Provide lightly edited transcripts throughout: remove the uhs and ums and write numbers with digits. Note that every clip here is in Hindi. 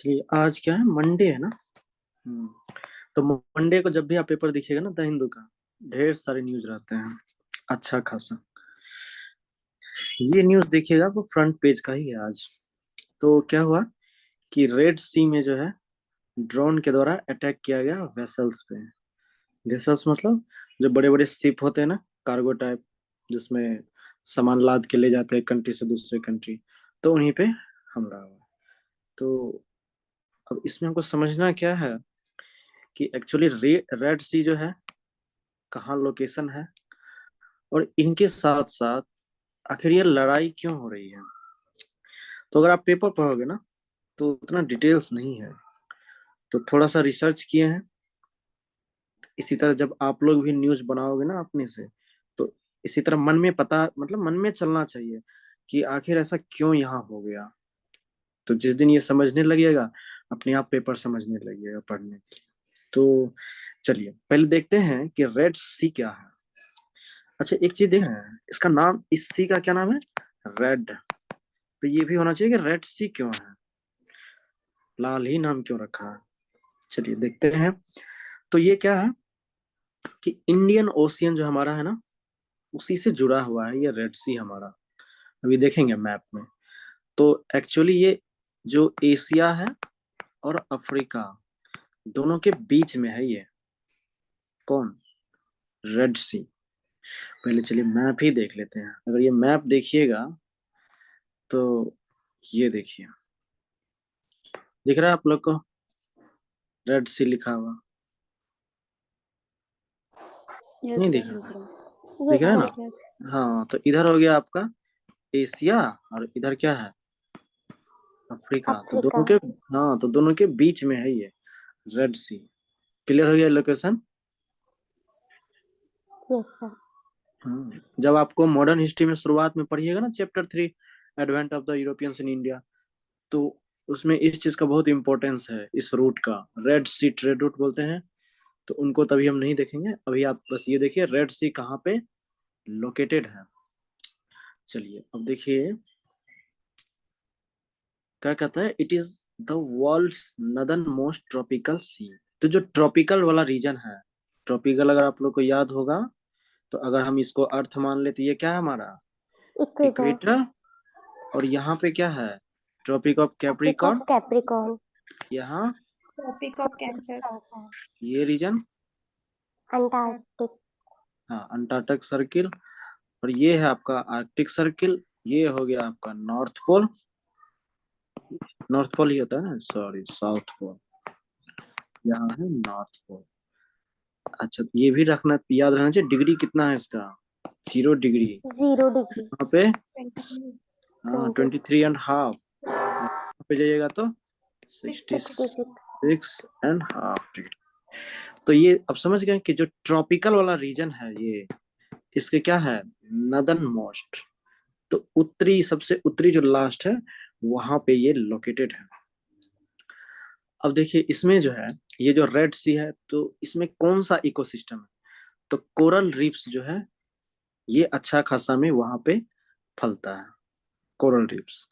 चलिए, आज क्या है? मंडे है ना। हम्म। तो मंडे को जब भी आप पेपर दिखेगा ना, द हिंदू का, ढेर सारे न्यूज रहते हैं, अच्छा खासा। ये न्यूज देखिएगा, वो फ्रंट पेज का ही है आज। तो क्या हुआ कि रेड सी में जो है, ड्रोन के द्वारा अटैक किया गया वेसल्स पे। वेसल्स मतलब जो बड़े बड़े शिप होते हैं ना, कार्गो टाइप, जिसमें सामान लाद के ले जाते हैं कंट्री से दूसरे कंट्री। तो उन्हीं पे हमला हुआ। तो अब इसमें हमको समझना क्या है कि एक्चुअली रेड सी जो है, कहाँ लोकेशन है, और इनके साथ साथ आखिर ये लड़ाई क्यों हो रही है। तो अगर आप पेपर पढ़ोगे ना, तो उतना डिटेल्स नहीं है। तो थोड़ा सा रिसर्च किए हैं। इसी तरह जब आप लोग भी न्यूज बनाओगे ना अपने से, तो इसी तरह मन में पता, मतलब मन में चलना चाहिए कि आखिर ऐसा क्यों यहाँ हो गया। तो जिस दिन ये समझने लगेगा, अपने आप पेपर समझने लगेगा पढ़ने के लिए। तो चलिए पहले देखते हैं कि रेड सी क्या है। अच्छा, एक चीज देख रहे हैं, इसका नाम, इस सी का क्या नाम है? रेड। तो ये भी होना चाहिए कि रेड सी क्यों है, लाल ही नाम क्यों रखा है। चलिए देखते हैं। तो ये क्या है कि इंडियन ओशियन जो हमारा है ना, उसी से जुड़ा हुआ है ये रेड सी हमारा। अभी देखेंगे मैप में। तो एक्चुअली ये जो एशिया है और अफ्रीका, दोनों के बीच में है ये। कौन? रेड सी। पहले चलिए मैप ही देख लेते हैं। अगर ये मैप देखिएगा तो ये देखिए, दिख रहा है आप लोग को? रेड सी लिखा हुआ यस नहीं सर, दिख दिख रहा? रहा है। दिख यस रहा है सर। ना? हाँ, तो इधर हो गया आपका एशिया, और इधर क्या है? अफ्रीका। तो अफ्रीका। दोनों के, हाँ, तो दोनों के बीच में है ये रेड सी। क्लियर हो गया लोकेशन? Yes sir. हाँ, जब आपको मॉडर्न हिस्ट्री में शुरुआत में पढ़िएगा ना, chapter 3, advent of the Europeans in India, तो उसमें इस चीज का बहुत इंपॉर्टेंस है, इस रूट का। रेड सी ट्रेड रूट बोलते हैं। तो उनको तभी हम नहीं देखेंगे अभी। आप बस ये देखिए रेड सी कहाँ पे लोकेटेड है। चलिए अब देखिए क्या कहता है, it is the world's northern most tropical sea. तो जो ट्रॉपिकल वाला रीजन है, ट्रॉपिकल अगर आप लोग को याद होगा, तो अगर हम इसको अर्थ मान ले, तो ये क्या है हमारा? इक्वेटर। इक्वेटर। और यहाँ पे क्या है? Tropic of tropic Capricorn. Of Capricorn. यहाँ ट्रॉपिक ऑफ कैंसर। ये रीजन, अंटार्कटिक। हाँ, अंटार्कटिक सर्किल। और ये है आपका आर्कटिक सर्किल। ये हो गया आपका नॉर्थ पोल। नॉर्थ पोल ही होता है ना, सॉरी, साउथ पोल। यहाँ है नॉर्थ पोल। अच्छा, तो ये भी रखना, याद रहना चाहिए, डिग्री कितना है इसका? 0 डिग्री। 0 डिग्री। यहाँ पे 23, हाँ, 20। 23.5। यहाँ पे जाइएगा तो 66। 66.5 डिग्री। तो ये अब समझ गए कि जो ट्रॉपिकल वाला रीजन है ये, इसके क्या है? Northern most. तो उत्तरी, सबसे उत्तरी जो लास्ट है, वहां पे ये लोकेटेड है। अब देखिए इसमें जो है, ये जो रेड सी है, तो इसमें कौन सा इकोसिस्टम है? तो कोरल रीफ्स जो है, ये अच्छा खासा में वहां पे फलता है, कोरल रीफ्स।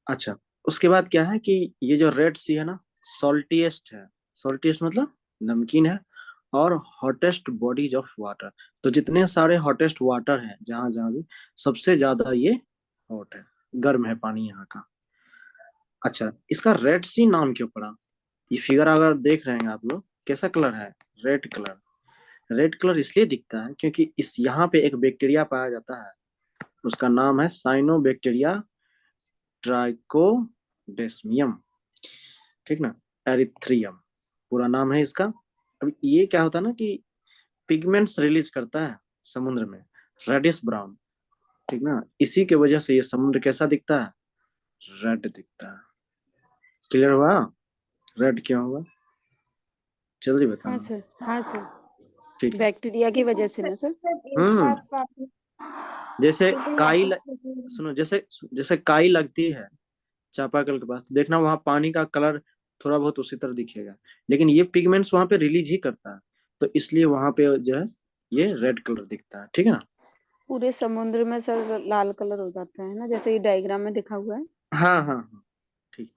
अच्छा, उसके बाद क्या है कि ये जो रेड सी है ना, सॉल्टीएस्ट है। सॉल्टीएस्ट मतलब नमकीन है। और हॉटेस्ट बॉडीज ऑफ वाटर। तो जितने सारे हॉटेस्ट वाटर हैं, जहां जहां भी, सबसे ज्यादा ये हॉट है, गर्म है पानी यहाँ का। अच्छा, इसका रेड सी नाम क्यों पड़ा? ये फिगर अगर देख रहे हैं आप लोग, कैसा कलर है? Red colour. रेड कलर इसलिए दिखता है क्योंकि इस यहाँ पे एक बैक्टीरिया पाया जाता है। उसका नाम है साइनोबैक्टीरिया ट्राइकोडेस्मियम। ठीक ना? एरिथ्रियम पूरा नाम है इसका। अब ये क्या होता है ना कि पिगमेंट्स रिलीज करता है समुद्र में, रेडिश ब्राउन। ठीक ना? इसी के वजह से ये समुद्र कैसा दिखता है? रेड दिखता है। क्लियर हुआ? रेड क्यों हुआ, जल्दी हाँ बताना। सर, हाँ सर। ठीक है। बैक्टीरिया की वजह से ना सर। एक हम्म। बात वापस जैसे बिल्कुल काई वापस ल... से- सुनो, जैसे जैसे काई लगती है चापाकल के पास, तो देखना वहां पानी का कलर थोड़ा बहुत उसी तरह दिखेगा। लेकिन ये पिगमेंट्स वहां पे रिलीज ही करता है, तो इसलिए वहां पे जो है, ये रेड कलर दिखता है। ठीक है ना? पूरे समुद्र में सर लाल कलर हो जाता है ना, जैसे ये डायग्राम में दिखा हुआ है। हाँ हाँ हाँ, ठीक।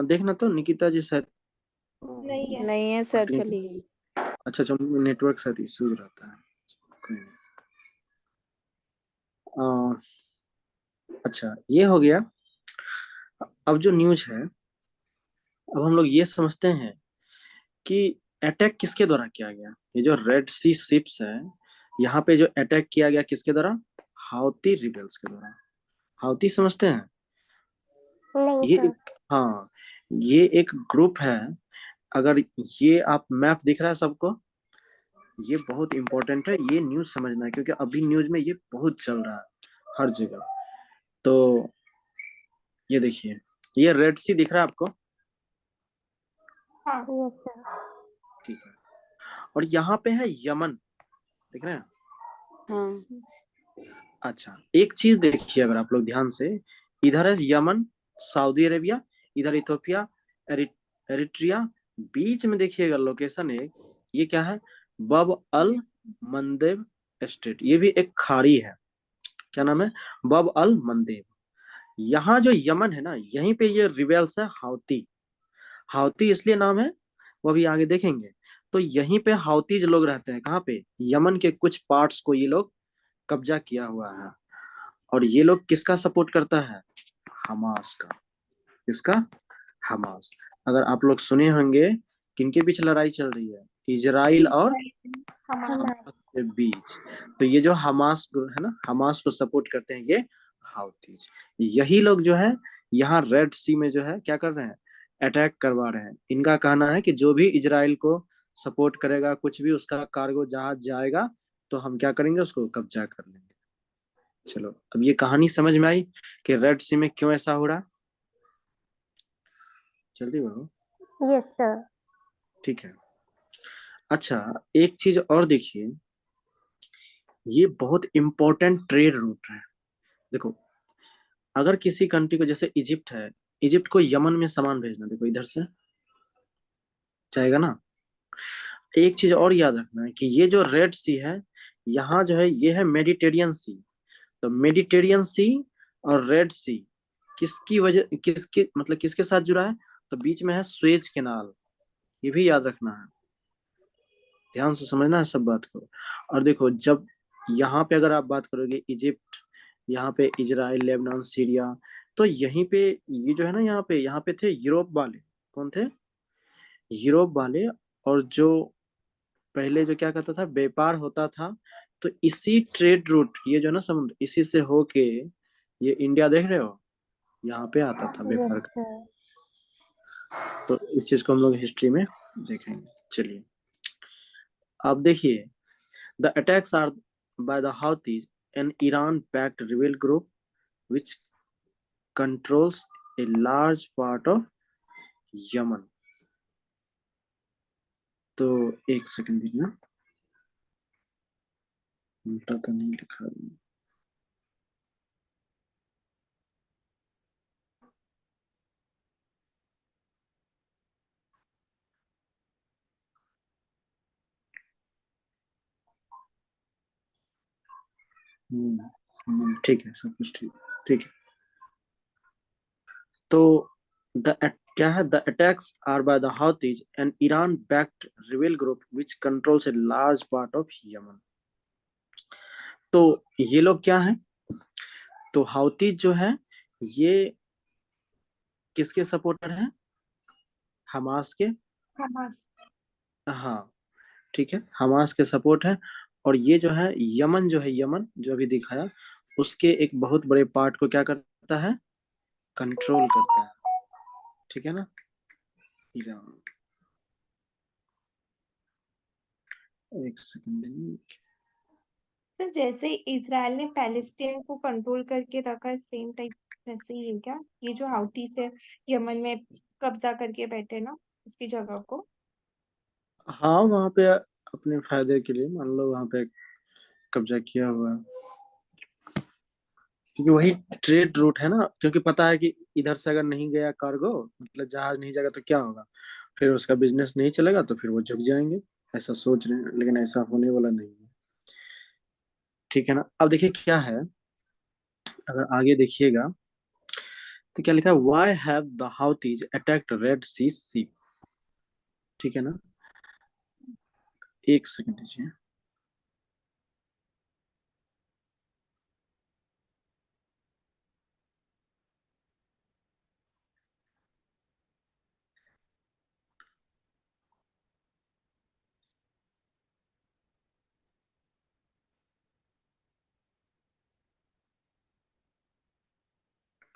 देखना तो निकिता जी शायद नहीं है। नहीं है सर, चली गई। अच्छा अच्छा, नेटवर्क शायद इशू रहता है। कोई नहीं। अच्छा, ये हो गया। अब जो न्यूज है, अब हम लोग ये समझते हैं कि अटैक किसके द्वारा किया गया। ये जो रेड सी शिप्स है, यहाँ पे जो अटैक किया गया किसके द्वारा, हाउती रिबेल्स के द्वारा। हाउती समझते हैं, नहीं ये सर। एक, हाँ, ये एक ग्रुप है। अगर ये आप मैप दिख रहा है सबको, ये बहुत इंपॉर्टेंट है, ये न्यूज समझना है, क्योंकि अभी न्यूज में ये बहुत चल रहा है हर जगह। तो ये देखिए, ये रेड सी दिख रहा है आपको, हाँ। Yes sir. ठीक है। और यहाँ पे है यमन, दिख रहे हैं। हाँ। अच्छा, एक चीज देखिए अगर आप लोग ध्यान से, इधर है यमन, सऊदी अरेबिया, इधर इथोपिया, एरिट्रिया, बीच में देखिएगा लोकेशन एक, ये क्या है, बब अल मंदेब स्टेट, ये भी एक खाड़ी है। क्या नाम है, बब अल मंदेब। यहाँ जो यमन है ना, यहीं पे ये रिबेल्स है हाउती। हाउती इसलिए नाम है, वो अभी आगे देखेंगे। तो यहीं पे हाउतीज लोग रहते हैं, कहाँ पे, यमन के कुछ पार्ट्स को ये लोग कब्जा किया हुआ है। और ये लोग किसका सपोर्ट करता है, हमास का। किसका, हमास। अगर आप लोग सुने होंगे, किनके बीच लड़ाई चल रही है, इजराइल और हमारा। हमास के बीच। तो ये जो हमास है ना, हमास को सपोर्ट करते हैं ये हाउतीज। यही लोग जो है यहाँ रेड सी में जो है क्या कर रहे हैं, अटैक करवा रहे हैं। इनका कहना है कि जो भी इजराइल को सपोर्ट करेगा, कुछ भी उसका कार्गो जहाज जाएगा, तो हम क्या करेंगे, उसको कब्जा कर लेंगे। चलो, अब ये कहानी समझ में आई कि रेड सी में क्यों ऐसा हो रहा है। जल्दी बोलो। Yes sir. ठीक है। अच्छा, एक चीज और देखिए, ये बहुत इंपॉर्टेंट ट्रेड रूट है। देखो, अगर किसी कंट्री को, जैसे इजिप्ट है, इजिप्ट को यमन में सामान भेजना, देखो इधर से जाएगा ना। एक चीज और याद रखना है कि ये जो रेड सी है, यहाँ जो है ये है मेडिटेरियन सी। तो मेडिटेरियन सी और रेड सी किसकी वजह, किसके मतलब किसके साथ जुड़ा है, तो बीच में है स्वेज कैनाल। ये भी याद रखना है, ध्यान से समझना है सब बात को। और देखो, जब यहाँ पे अगर आप बात करोगे इजिप्ट, यहाँ पे इजराइल, लेबनान, सीरिया, तो यहीं पे ये जो है ना, यहाँ पे थे यूरोप वाले। कौन थे, यूरोप वाले। और जो पहले जो क्या कहता था, व्यापार होता था, तो इसी ट्रेड रूट, ये जो है ना समुद्र, इसी से होके ये इंडिया देख रहे हो, यहाँ पे आता था यस व्यापार का। सर। तो इस चीज को हम लोग हिस्ट्री में देखेंगे। चलिए, अब देखिए, the attacks are by the Houthis, an Iran-backed rebel group which controls a large part of Yemen. तो एक सेकंड दीजिए, उल्टा तो नहीं लिखा। ठीक है, सब कुछ ठीक, ठीक है। तो द क्या है, the attacks are by the Houthis, an Iran backed rebel group which controls a large part of Yemen. तो ये लोग क्या है, तो हाउथीज जो है, ये किसके सपोर्टर हैं, हमास के। हमास। हाँ, ठीक है, हमास के सपोर्ट है। और ये जो है यमन, जो है यमन जो अभी दिखाया, उसके एक बहुत बड़े पार्ट को क्या करता है, कंट्रोल करता है। ठीक है ना, ईरान। एक सेकंड। तो जैसे इसराइल ने पैलेस्टाइन को कंट्रोल करके रखा है, सेम टाइप वैसे ही है क्या, ये जो हाउती से यमन में कब्जा करके बैठे ना, उसकी जगह को। हाँ, वहां पे अपने फायदे के लिए मान लो वहां पे कब्जा किया हुआ है, क्योंकि वही ट्रेड रूट है ना। क्योंकि पता है कि इधर से अगर नहीं गया कार्गो, मतलब जहाज नहीं जाएगा, तो क्या होगा, फिर उसका बिजनेस नहीं चलेगा, तो फिर वो झुक जाएंगे। ऐसा सोच रहे हैं, लेकिन ऐसा होने वाला नहीं है। ठीक है ना। अब देखिए क्या है, अगर आगे देखिएगा, तो क्या लिखा है, why have the Houthis attacked Red Sea ship. ठीक है ना, एक सेकंड दीजिए।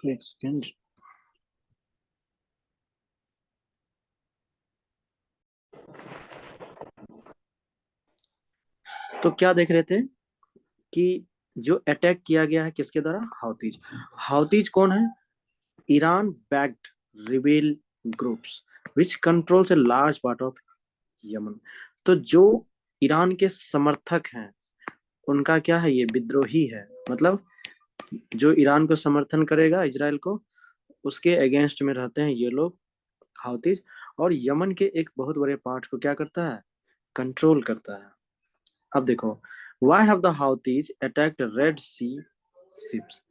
एक सेकंड। तो क्या देख रहे थे कि जो अटैक किया गया है किसके द्वारा, हाउतीज। हाउतीज कौन है, Iran backed rebel groups which controls a large part of Yemen. तो जो ईरान के समर्थक हैं उनका क्या है, ये विद्रोही है, मतलब जो ईरान को समर्थन करेगा, इजराइल को, उसके अगेंस्ट में रहते हैं ये लोग, हाउतीज। और यमन के एक बहुत बड़े पार्ट को क्या करता है, कंट्रोल करता है। अब देखो, why have the Houthis attacked Red Sea ships.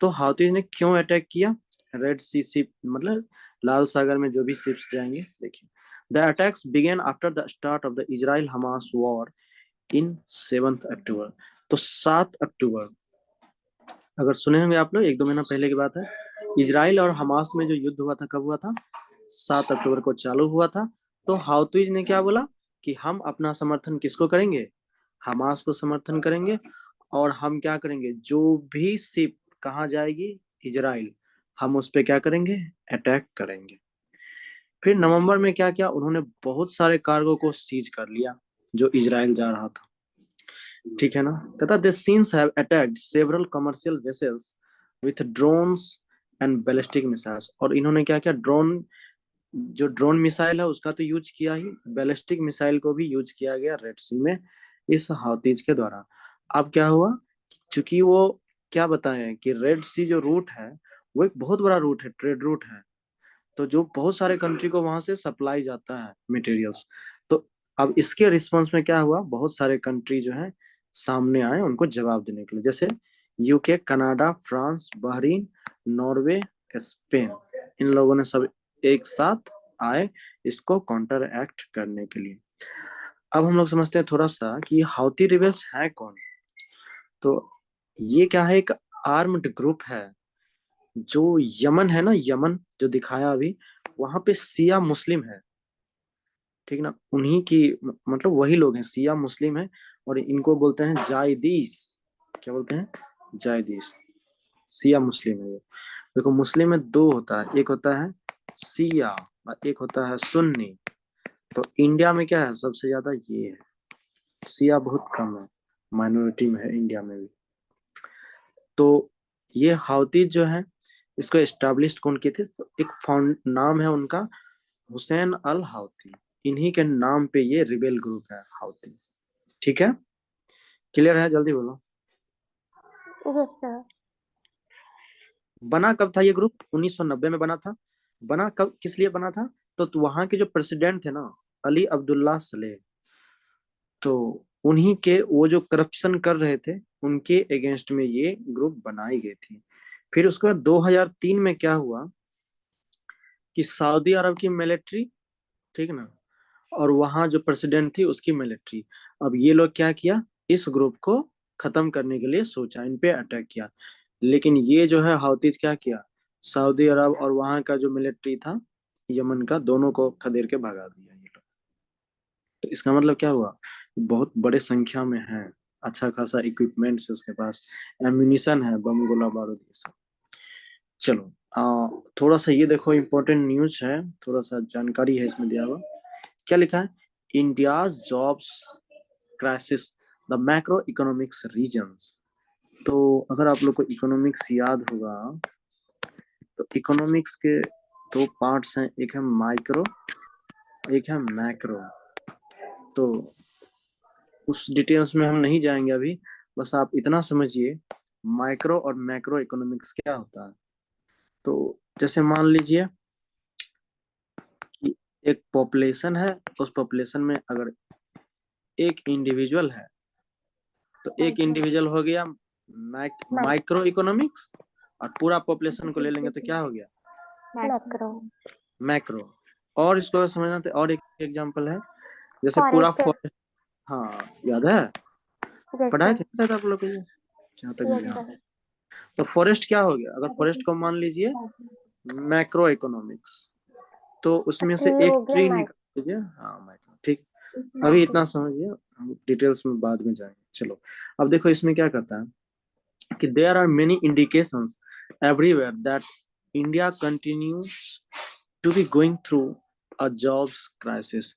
तो हाउतीज ने क्यों अटैक किया रेड सी शिप, मतलब लाल सागर में जो भी शिप्स जाएंगे। देखिए, the attacks began after the start of the Israel Hamas war in 7 October. तो 7 अक्टूबर, अगर सुने होंगे आप लोग, 1-2 महीना पहले की बात है, इजराइल और हमास में जो युद्ध हुआ था, कब हुआ था, 7 अक्टूबर को चालू हुआ था। तो हाउतीज ने क्या बोला कि हम अपना समर्थन किसको करेंगे, हमास को समर्थन करेंगे, और हम क्या करेंगे, जो भी शिप कहाँ जाएगी, इजराइल, हम उस पे क्या करेंगे, अटैक करेंगे। फिर नवंबर में क्या किया उन्होंने, बहुत सारे कार्गो को सीज कर लिया जो इजराइल जा रहा था। ठीक है ना, कहता they since have attacked several commercial vessels with drones and ballistic missiles. और इन्होंने क्या किया, ड्रोन, जो ड्रोन मिसाइल है उसका तो यूज किया ही, बैलिस्टिक मिसाइल को भी यूज किया गया रेड सी में इस हाउतीज के द्वारा। अब क्या हुआ, चूंकि वो क्या बताएं कि रेड सी जो रूट है वो एक बहुत बड़ा रूट है, ट्रेड रूट है, तो जो बहुत सारे कंट्री को वहां से सप्लाई जाता है मटेरियल्स। तो अब इसके रिस्पॉन्स में क्या हुआ, बहुत सारे कंट्री जो है सामने आए उनको जवाब देने के लिए, जैसे UK, Canada, France, Bahrain, Norway, Spain, इन लोगों ने सब एक साथ आए इसको काउंटर एक्ट करने के लिए। अब हम लोग समझते हैं थोड़ा सा कि हाउती रिबेल्स है कौन। तो ये क्या है, एक आर्म्ड ग्रुप है जो यमन है ना, यमन जो दिखाया अभी, वहां पे सिया मुस्लिम है। ठीक ना, उन्हीं की मतलब वही लोग हैं, सिया मुस्लिम है, और इनको बोलते हैं जायदीस। क्या बोलते हैं, जायदीस। सिया मुस्लिम है ये। देखो, मुस्लिम में दो होता है, एक होता है सिया और एक होता है सुन्नी। तो इंडिया में क्या है, सबसे ज्यादा ये है, सिया बहुत कम है, माइनॉरिटी में है इंडिया में भी। तो ये हाउती जो है, इसको एस्टेब्लिश कौन किए थे, तो एक फाउंड नाम है उनका, हुसैन अल हाउती। इन्हीं के नाम पे ये रिबेल ग्रुप है हाउती। ठीक है, क्लियर है, जल्दी बोलो। Yes sir. बना कब था ये ग्रुप, 1990 में बना था। बना कब, किस लिए बना था, तो वहां के जो प्रेसिडेंट थे ना, अली अब्दुल्ला सलेह, तो उन्हीं के, वो जो करप्शन कर रहे थे उनके अगेंस्ट में ये ग्रुप बनाई गई थी। फिर उसके बाद 2003 में क्या हुआ कि सऊदी अरब की मिलिट्री, ठीक ना, और वहां जो प्रेसिडेंट थी उसकी मिलिट्री, अब ये लोग क्या किया, इस ग्रुप को खत्म करने के लिए सोचा, इन पे अटैक किया। लेकिन ये जो है हाउतीज क्या किया, सऊदी अरब और वहां का जो मिलिट्री था यमन का, दोनों को खदेड़ के भगा दिया ये लोग। तो इसका मतलब क्या हुआ, बहुत बड़े संख्या में है, अच्छा खासा इक्विपमेंट्स है उसके पास, एम्यूनिशन है, बम गोला बारूद ये सब। चलो, थोड़ा सा ये देखो, इम्पोर्टेंट न्यूज है, थोड़ा सा जानकारी है इसमें दिया हुआ। क्या लिखा है, India's jobs crisis the macro economics reasons. तो अगर आप लोग को इकोनॉमिक्स याद होगा, तो इकोनॉमिक्स के दो पार्ट्स हैं, एक है माइक्रो, एक है मैक्रो। तो उस डिटेल्स में हम नहीं जाएंगे अभी, बस आप इतना समझिए माइक्रो और मैक्रो इकोनॉमिक्स क्या होता है। तो जैसे मान लीजिए कि एक पॉपुलेशन है, उस पॉपुलेशन में अगर एक इंडिविजुअल है, तो एक अच्छा। इंडिविजुअल हो गया माइक। माइक्रो इकोनॉमिक्स, और पूरा पॉपुलेशन को ले लेंगे तो क्या हो गया, मैक्रो। मैक्रो। और इसको अगर समझना तो और एक एग्जांपल है, जैसे पूरा फॉरेस्ट। हाँ याद है, यस पढ़ाए सर। थे शायद आप लोग को ये, जहाँ तक मुझे यस याद सर। है। तो फॉरेस्ट क्या हो गया, अगर फॉरेस्ट को मान लीजिए मैक्रो इकोनॉमिक्स, तो उसमें से ये एक हो गया ट्री निकाल दीजिए, हाँ मैक्रो, ठीक। अभी माइक्रो। इतना समझिए, हम डिटेल्स में बाद में जाएंगे। चलो अब देखो इसमें क्या कहता है कि there are many indications everywhere that India continues to be going through a jobs crisis.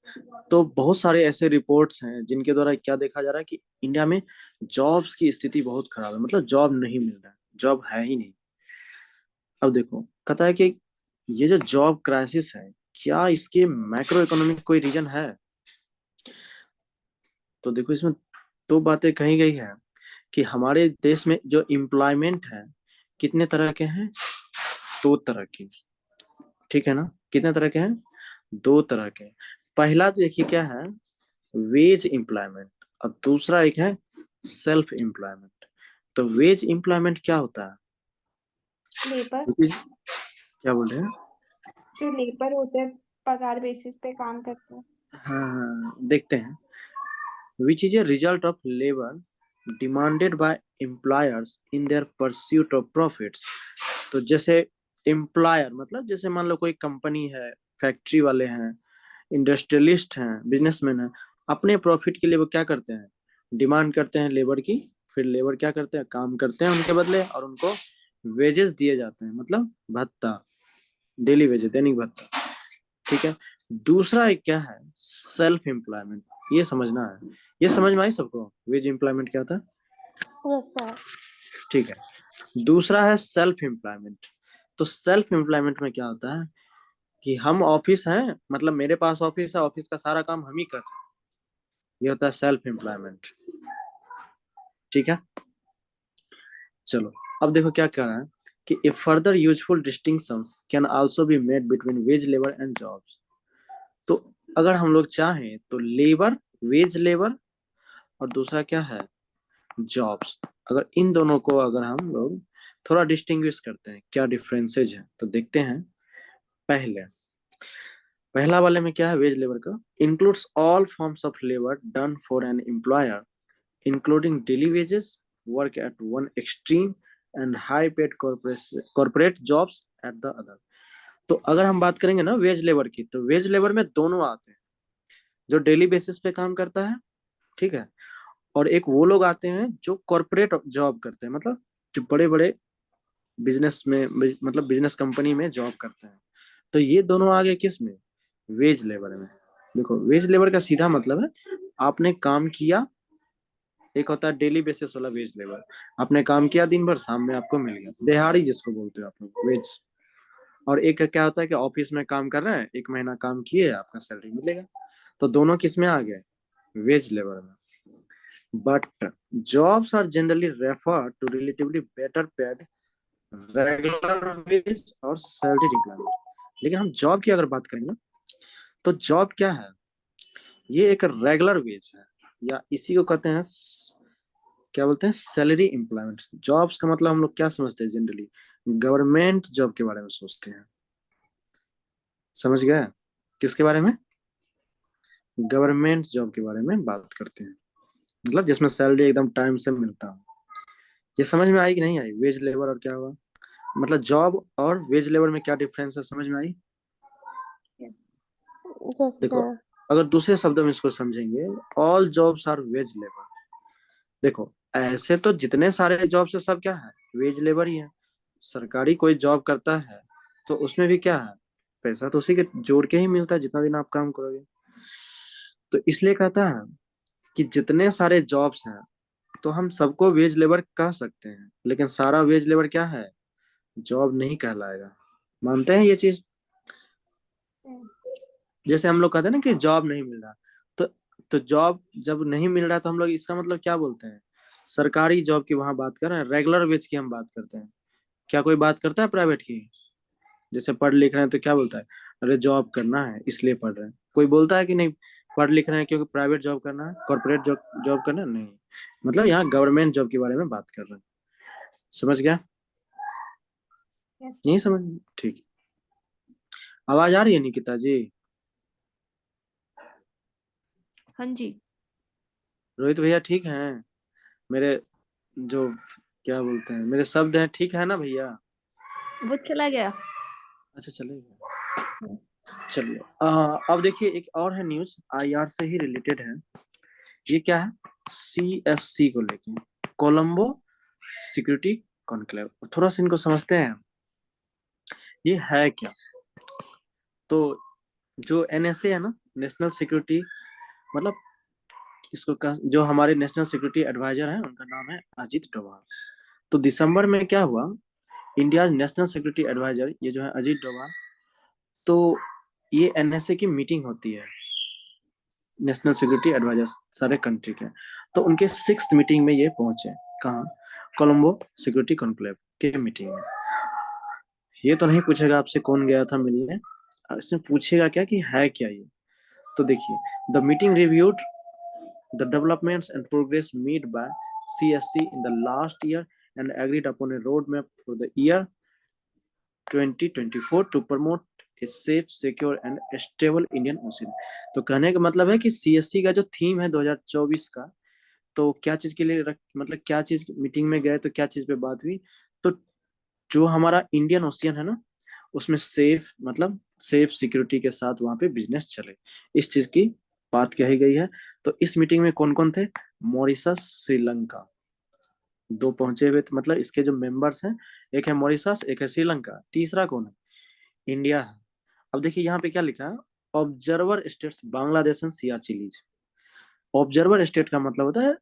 तो बहुत सारे ऐसे रिपोर्ट्स हैं जिनके द्वारा क्या देखा जा रहा है कि इंडिया में जॉब्स की स्थिति बहुत खराब है, मतलब जॉब नहीं मिल रहा है, जॉब है ही नहीं। अब देखो कहता है कि ये जो जॉब क्राइसिस है, क्या इसके मैक्रो इकोनॉमिक कोई रीजन है। तो देखो इसमें दो बातें कही गई है कि हमारे देश में जो एम्प्लॉयमेंट है कितने तरह के हैं, दो तरह के, ठीक है ना, कितने तरह के हैं, दो तरह के। पहला तो देखिए क्या है, वेज एम्प्लॉयमेंट, और दूसरा एक है सेल्फ एम्प्लॉयमेंट। तो वेज एम्प्लॉयमेंट क्या होता है, लेबर। क्या बोल रहे हैं, जो लेबर होते हैं, पगार बेसिस पे काम करते हैं। हाँ हाँ, देखते हैं, which is a result of labor demanded by employers in their pursuit of profits। तो जैसे एम्प्लॉयर मतलब जैसे मान लो कोई कंपनी है, फैक्ट्री वाले हैं, इंडस्ट्रियलिस्ट हैं, बिजनेसमैन हैं, अपने प्रॉफिट के लिए वो क्या करते हैं, डिमांड करते हैं लेबर की, फिर लेबर क्या करते हैं, काम करते हैं उनके बदले, और उनको वेजेस दिए जाते हैं, मतलब भत्ता, डेली वेजेस, दैनिक भत्ता, ठीक है। दूसरा एक क्या है, सेल्फ एम्प्लॉयमेंट, ये समझना है, ये समझ में आई सबको, वेज एम्प्लॉयमेंट क्या था, यस सर। ठीक है। दूसरा है सेल्फ एम्प्लॉयमेंट। तो सेल्फ एम्प्लॉयमेंट में क्या होता है कि हम ऑफिस हैं, मतलब मेरे पास ऑफिस है, ऑफिस का सारा काम हम ही कर रहे हैं, ये होता है सेल्फ एम्प्लॉयमेंट, ठीक है। चलो अब देखो क्या कह रहा है कि a further useful distinctions can also be made between wage labour and jobs. तो अगर हम लोग चाहें तो लेबर, वेज लेबर, और दूसरा क्या है, जॉब्स, अगर इन दोनों को अगर हम लोग थोड़ा डिस्टिंग्विश करते हैं, क्या डिफरेंसेज है, तो देखते हैं। पहले पहला वाले में क्या है, वेज लेबर का, includes all forms of labour done for an employer including daily wages, work at one extreme, and high paid corporate jobs at the other. तो अगर हम बात करेंगे ना वेज लेबर की, तो वेज लेबर में दोनों आते हैं, जो डेली बेसिस पे काम करता है, ठीक है, और एक वो लोग आते हैं जो कॉर्पोरेट जॉब करते हैं, मतलब जो बड़े बड़े बिजनेस में, मतलब बिजनेस कंपनी में जॉब करते हैं। तो ये दोनों आ गए किस में, वेज लेबर में। देखो वेज लेबर का सीधा मतलब है आपने काम किया, एक होता है डेली बेसिस वाला वेज लेबर, आपने काम किया दिन भर, शाम में आपको मिल गया, दिहाड़ी जिसको बोलते हो आप लोग, वेज। और एक का क्या होता है कि ऑफिस में काम कर रहे हैं, एक महीना काम किए, आपका सैलरी मिलेगा। तो दोनों किस में आ गए, वेज लेबर में। But jobs are generally referred to relatively better paid regular wage और salaried employment। लेकिन हम जॉब की अगर बात करेंगे तो जॉब क्या है, ये एक रेगुलर वेज है, या इसी को कहते हैं क्या बोलते हैं, सैलरी एम्प्लॉयमेंट। जॉब्स का मतलब हम लोग क्या समझते हैं जनरली, गवर्नमेंट जॉब के बारे में सोचते हैं, समझ गए, किसके बारे में, गवर्नमेंट जॉब के बारे में बात करते हैं, मतलब जिसमें सैलरी एकदम टाइम से मिलता हो। ये समझ में आई कि नहीं आई, वेज लेबर और क्या हुआ, मतलब जॉब और वेज लेबर में क्या डिफरेंस है, समझ में आई। यस देखो सर। अगर दूसरे शब्दों में इसको समझेंगे, all jobs are wage labour. देखो ऐसे तो जितने सारे जॉब्स है सब क्या है, वेज लेबर ही है। सरकारी कोई जॉब करता है तो उसमें भी क्या है, पैसा तो उसी के जोड़ के ही मिलता है जितना दिन आप काम करोगे। तो इसलिए कहता है कि जितने सारे जॉब्स हैं तो हम सबको वेज लेबर कह सकते हैं, लेकिन सारा वेज लेबर क्या है, जॉब नहीं कहलाएगा। मानते हैं ये चीज, जैसे हम लोग कहते हैं ना कि जॉब नहीं मिल रहा, तो जॉब जब नहीं मिल रहा तो हम लोग इसका मतलब क्या बोलते हैं, सरकारी जॉब की वहां बात कर रहे हैं, रेगुलर वेज की हम बात करते हैं। क्या कोई बात करता है प्राइवेट की, जैसे पढ़ लिख रहे हैं तो क्या बोलता है, अरे जॉब करना है इसलिए पढ़ रहे हैं, कोई बोलता है कि नहीं पढ़ लिख रहे हैं क्योंकि प्राइवेट जॉब करना है, कॉर्पोरेट जॉब जॉब करना है? नहीं, मतलब यहाँ गवर्नमेंट जॉब के बारे में बात कर रहे हैं, समझ गया। यस। नहीं समझ? ठीक। आवाज आ रही है निकिता जी? हाँ जी। रोहित भैया ठीक हैं? मेरे जो क्या बोलते हैं, मेरे शब्द हैं, ठीक है ना भैया? वो चला गया। अच्छा चलेगा। चलिए अब देखिए एक और है न्यूज, आईआर से ही रिलेटेड है। ये क्या है? सीएससी को लेके, कोलंबो सिक्योरिटी कॉन्क्लेव। थोड़ा सा इनको समझते हैं, ये है क्या। तो जो एनएसए है ना, नेशनल सिक्योरिटी, मतलब जो हमारे नेशनल सिक्योरिटी एडवाइजर हैं उनका नाम है अजीत डोभाल। तो दिसंबर में क्या हुआ, इंडिया नेशनल सिक्योरिटी एडवाइजर ये जो है अजीत डोभाल, तो ये एनएसए की मीटिंग होती है, नेशनल सिक्योरिटी एडवाइजर सारे कंट्री के। तो उनके 6th मीटिंग में ये पहुंचे, कहाँ? कोलंबो सिक्योरिटी कॉन्क्लेव के मीटिंग में। ये तो नहीं पूछेगा आपसे कौन गया था मिलने, इसमें पूछेगा क्या कि है क्या ये। तो देखिए, the meeting reviewed the developments and progress made by CSC in the last year and agreed upon a road map for the year 2024 to promote a safe secure and stable Indian Ocean. तो कहने का मतलब है कि सीएससी का जो थीम है 2024 का, तो क्या चीज के लिए मतलब क्या चीज मीटिंग में गए, तो क्या चीज पे बात हुई, तो जो हमारा इंडियन ओशियन है ना, उसमें सेफ मतलब सेफ सिक्योरिटी के साथ वहां पे बिजनेस चले, इस चीज की बात कही गई है। तो इस मीटिंग में कौन कौन थे? मॉरिशस, श्रीलंका, दो पहुंचे हुए थे, मतलब इसके जो मेंबर्स हैं, एक है मॉरिशस, एक है श्रीलंका, तीसरा कौन है? इंडिया है। अब देखिए यहाँ पे क्या लिखा है, observer states Bangladesh and Seychelles. Observer state का मतलब होता है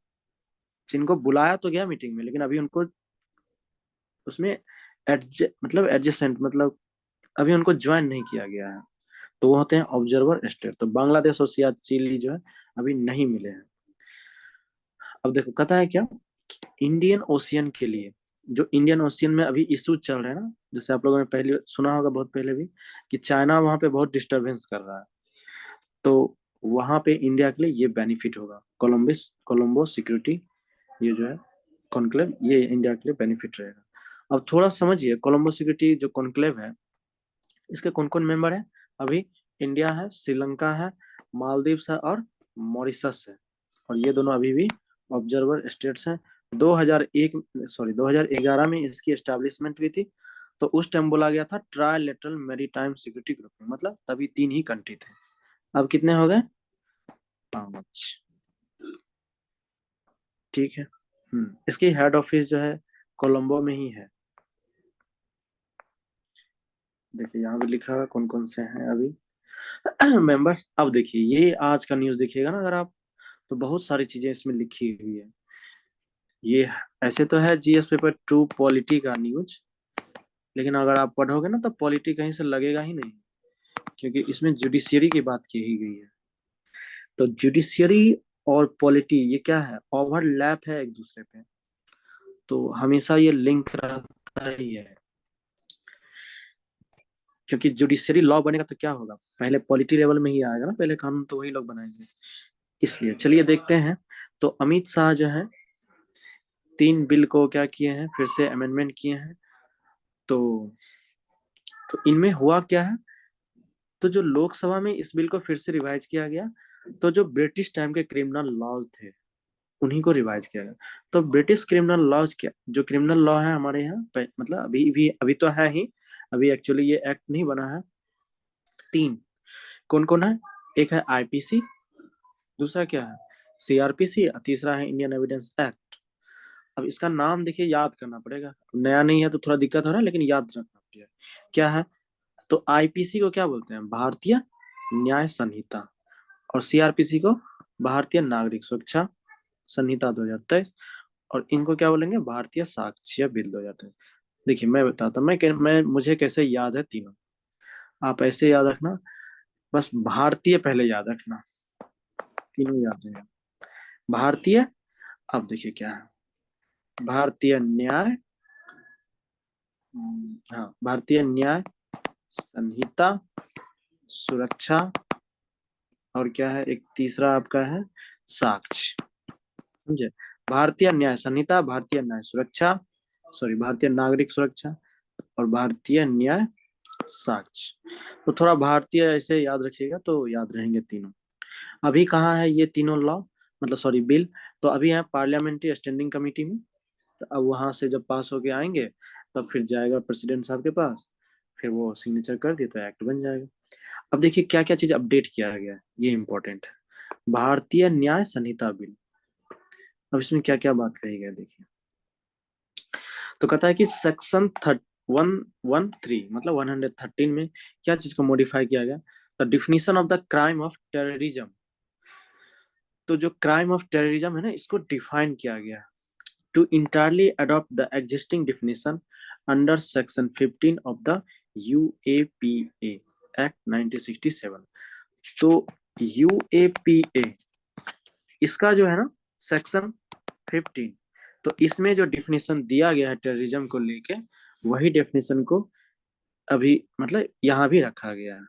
जिनको बुलाया तो गया मीटिंग में, लेकिन अभी उनको उसमें मतलब एडजस्टेंट, मतलब अभी उनको ज्वाइन नहीं किया गया है, तो वो होते हैं ऑब्जर्वर स्टेट। तो बांग्लादेश और सियाचिली जो है अभी नहीं मिले हैं। अब देखो कहता है क्या, इंडियन ओशियन के लिए, जो इंडियन ओशियन में अभी इशू चल रहे हैं ना, जैसे आप लोगों ने पहले सुना होगा, बहुत पहले भी, कि चाइना वहां पे बहुत डिस्टरबेंस कर रहा है, तो वहां पे इंडिया के लिए ये बेनिफिट होगा, कोलंबो सिक्योरिटी, ये जो है कॉन्क्लेव, ये इंडिया के लिए बेनिफिट रहेगा। अब थोड़ा समझिए, कोलंबो सिक्योरिटी जो कॉन्क्लेव है, इसके कौन कौन मेंबर है अभी? इंडिया है, श्रीलंका है, मालदीव्स है और मॉरिशस है, और ये दोनों अभी भी ऑब्जर्वर स्टेट्स हैं। 2001 सॉरी 2011 में इसकी एस्टेब्लिशमेंट हुई थी, तो उस टाइम बोला गया था ट्राइलेटरल मैरीटाइम सिक्योरिटी ग्रुप में, मतलब तभी 3 ही कंट्री थे। अब कितने हो गए? 5। ठीक है। इसकी हेड ऑफिस जो है कोलंबो में ही है। देखिए यहाँ पे लिखा हुआ कौन कौन से हैं अभी मेंबर्स। अब देखिए ये आज का न्यूज देखिएगा ना अगर आप, तो बहुत सारी चीजें इसमें लिखी हुई है। ये ऐसे तो है जीएस पेपर 2 पॉलिटी का न्यूज, लेकिन अगर आप पढ़ोगे ना तो पॉलिटी कहीं से लगेगा ही नहीं, क्योंकि इसमें जुडिशियरी की बात की ही गई है। तो जुडिशियरी और पॉलिटी ये क्या है, ओवरलैप है एक दूसरे पे, तो हमेशा ये लिंक रहता ही है। क्योंकि जुडिशियरी लॉ बनेगा तो क्या होगा, पहले पॉलिटी लेवल में ही आएगा ना, पहले कानून तो वही लोग बनाएंगे। इसलिए चलिए देखते हैं। तो अमित शाह जो है 3 बिल को क्या किए हैं, फिर से अमेंडमेंट किए हैं। तो इनमें हुआ क्या है, तो जो लोकसभा में इस बिल को फिर से रिवाइज किया गया, तो जो ब्रिटिश टाइम के क्रिमिनल लॉज थे उन्हीं को रिवाइज किया गया। तो ब्रिटिश क्रिमिनल लॉज क्या, जो क्रिमिनल लॉ है हमारे यहाँ मतलब अभी तो है ही, अभी एक्चुअली ये एक्ट नहीं बना है। 3 कौन कौन है? एक है आईपीसी, दूसरा क्या है सीआरपीसी, और तीसरा है इंडियन एविडेंस एक्ट। अब इसका नाम देखिए याद करना पड़ेगा, नया नहीं है तो थोड़ा दिक्कत हो रहा है, लेकिन याद रखना पड़ेगा क्या है। तो आईपीसी को क्या बोलते हैं? भारतीय न्याय संहिता। और सीआरपीसी को भारतीय नागरिक सुरक्षा संहिता 2023। और इनको क्या बोलेंगे? भारतीय साक्ष्य बिल 2023। देखिए मैं बताता हूँ, मैं मुझे कैसे याद है तीनों, आप ऐसे याद रखना, बस भारतीय पहले याद रखना, तीनों याद रहेगा। भारतीय, अब देखिए क्या है, भारतीय न्याय, हाँ भारतीय न्याय संहिता, सुरक्षा, और क्या है एक तीसरा आपका है साक्ष्य, समझे? भारतीय न्याय संहिता, भारतीय न्याय सुरक्षा, सॉरी भारतीय नागरिक सुरक्षा, और भारतीय न्याय साक्ष्य। तो थोड़ा भारतीय ऐसे याद रखिएगा तो याद रहेंगे तीनों। अभी कहाँ है ये तीनों लॉ, मतलब सॉरी बिल? तो अभी है पार्लियामेंट्री स्टैंडिंग कमेटी में। तो अब वहां से जब पास होके आएंगे तब फिर जाएगा प्रेसिडेंट साहब के पास, फिर वो सिग्नेचर कर दिए तो एक्ट बन जाएगा। अब देखिए क्या क्या चीज अपडेट किया गया है, ये इंपॉर्टेंट है। भारतीय न्याय संहिता बिल, अब इसमें क्या क्या बात कही गई है देखिए। तो कहता है कि सेक्शन 113 मतलब 113 में क्या चीज को मॉडिफाई किया गया, the definition of the crime of terrorism. तो जो क्राइम ऑफ टेररिज्म है ना, इसको डिफाइन किया गया है to entirely adopt the existing definition under section 15 of the UAPA act 1967। तो यूएपीए इसका जो है ना सेक्शन 15, तो इसमें जो डिफिनीशन दिया गया है टेररिज्म को लेके, वही डेफिनेशन को अभी मतलब यहाँ भी रखा गया है।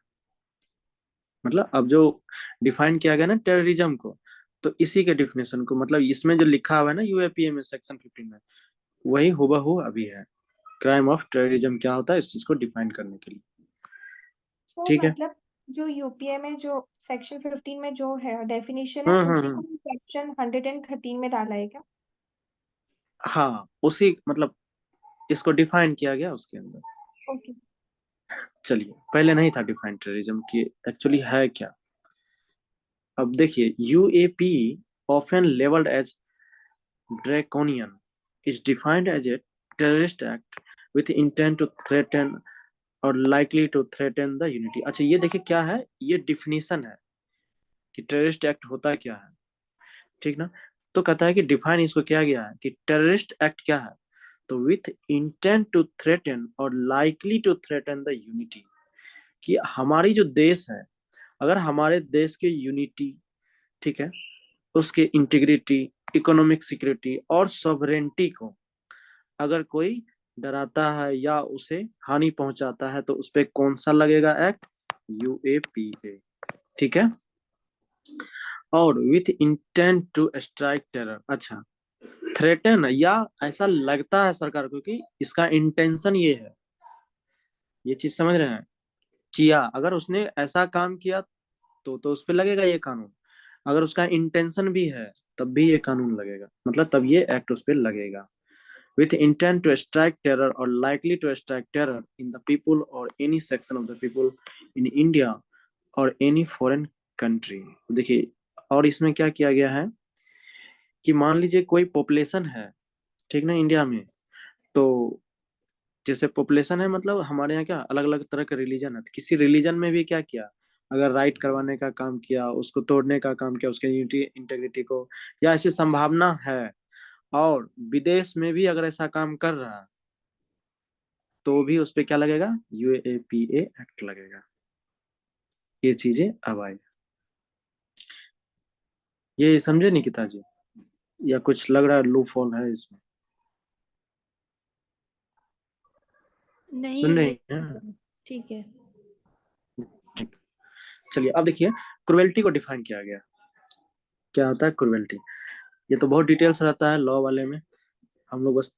मतलब अब जो डिफाइन किया गया ना टेररिज्म को, तो इसी के डिफिनेशन को मतलब इसमें जो लिखा हुआ है ना यूएपीए में सेक्शन 15 में, वही हूबहू अभी है। क्राइम ऑफ टेररिज्म क्या होता है इस चीज को डिफाइन करने के लिए। तो ठीक है। मतलब जो यूपीए में जो सेक्शन 15 में जो है डेफिनेशन है उसी को हम्म। सेक्शन 113 में डाला है क्या? हाँ उसी मतलब इसको डिफाइन किया गया उसके अंदर। ओके। चलिए पहले नहीं था डिफाइन टेररिज्म की एक्चुअली है क्या। अब देखिए UAP often labelled as draconian is defined as a terrorist act with intent to threaten or likely to threaten the unity। अच्छा ये देखिए क्या है, ये डिफिनीशन है कि टेररिस्ट एक्ट होता क्या है, ठीक ना। तो कहता है कि डिफाइन इसको किया गया है कि टेररिस्ट एक्ट क्या है, तो विथ इंटेंट टू थ्रेटन और likely to threaten the unity, कि हमारी जो देश है, अगर हमारे देश के यूनिटी, ठीक है, उसके इंटीग्रिटी, इकोनॉमिक सिक्योरिटी और सॉवरेंटी को अगर कोई डराता है या उसे हानि पहुंचाता है तो उस पे कौन सा लगेगा एक्ट, यूएपीए। ठीक है। और with intent to strike terror, अच्छा थ्रेटन या ऐसा लगता है सरकार को कि इसका इंटेंशन ये है, ये चीज समझ रहे हैं, किया अगर उसने ऐसा काम किया तो उस पे लगेगा ये कानून। अगर उसका इंटेंशन भी है तब भी ये कानून लगेगा, मतलब तब ये एक्ट उस पे लगेगा। with intent to strike terror or likely to strike terror in the people or any section of the people in India or any foreign country। देखिए और इसमें क्या किया गया है कि मान लीजिए कोई पॉपुलेशन है, ठीक ना, इंडिया में। तो जैसे पॉपुलेशन है मतलब हमारे यहाँ क्या अलग अलग तरह का रिलीजन है, तो किसी रिलीजन में भी क्या किया, अगर राइट करवाने का काम किया, उसको तोड़ने का काम किया, उसके यूनिटी इंटेग्रिटी को, या ऐसी संभावना है, और विदेश में भी अगर ऐसा काम कर रहा है तो भी उस पे क्या लगेगा, यूएपीए एक्ट लगेगा। ये चीजें अब आई, ये समझे निकिता जी, या कुछ लग रहा है लूप होल है इसमें? नहीं सुन रहे नहीं, हैं? ठीक है। ठीक। चलिए अब देखिए क्रुएल्टी को डिफाइन किया गया। क्या होता है क्रुएल्टी, ये तो बहुत डिटेल्स रहता है लॉ वाले में, हम लोग बस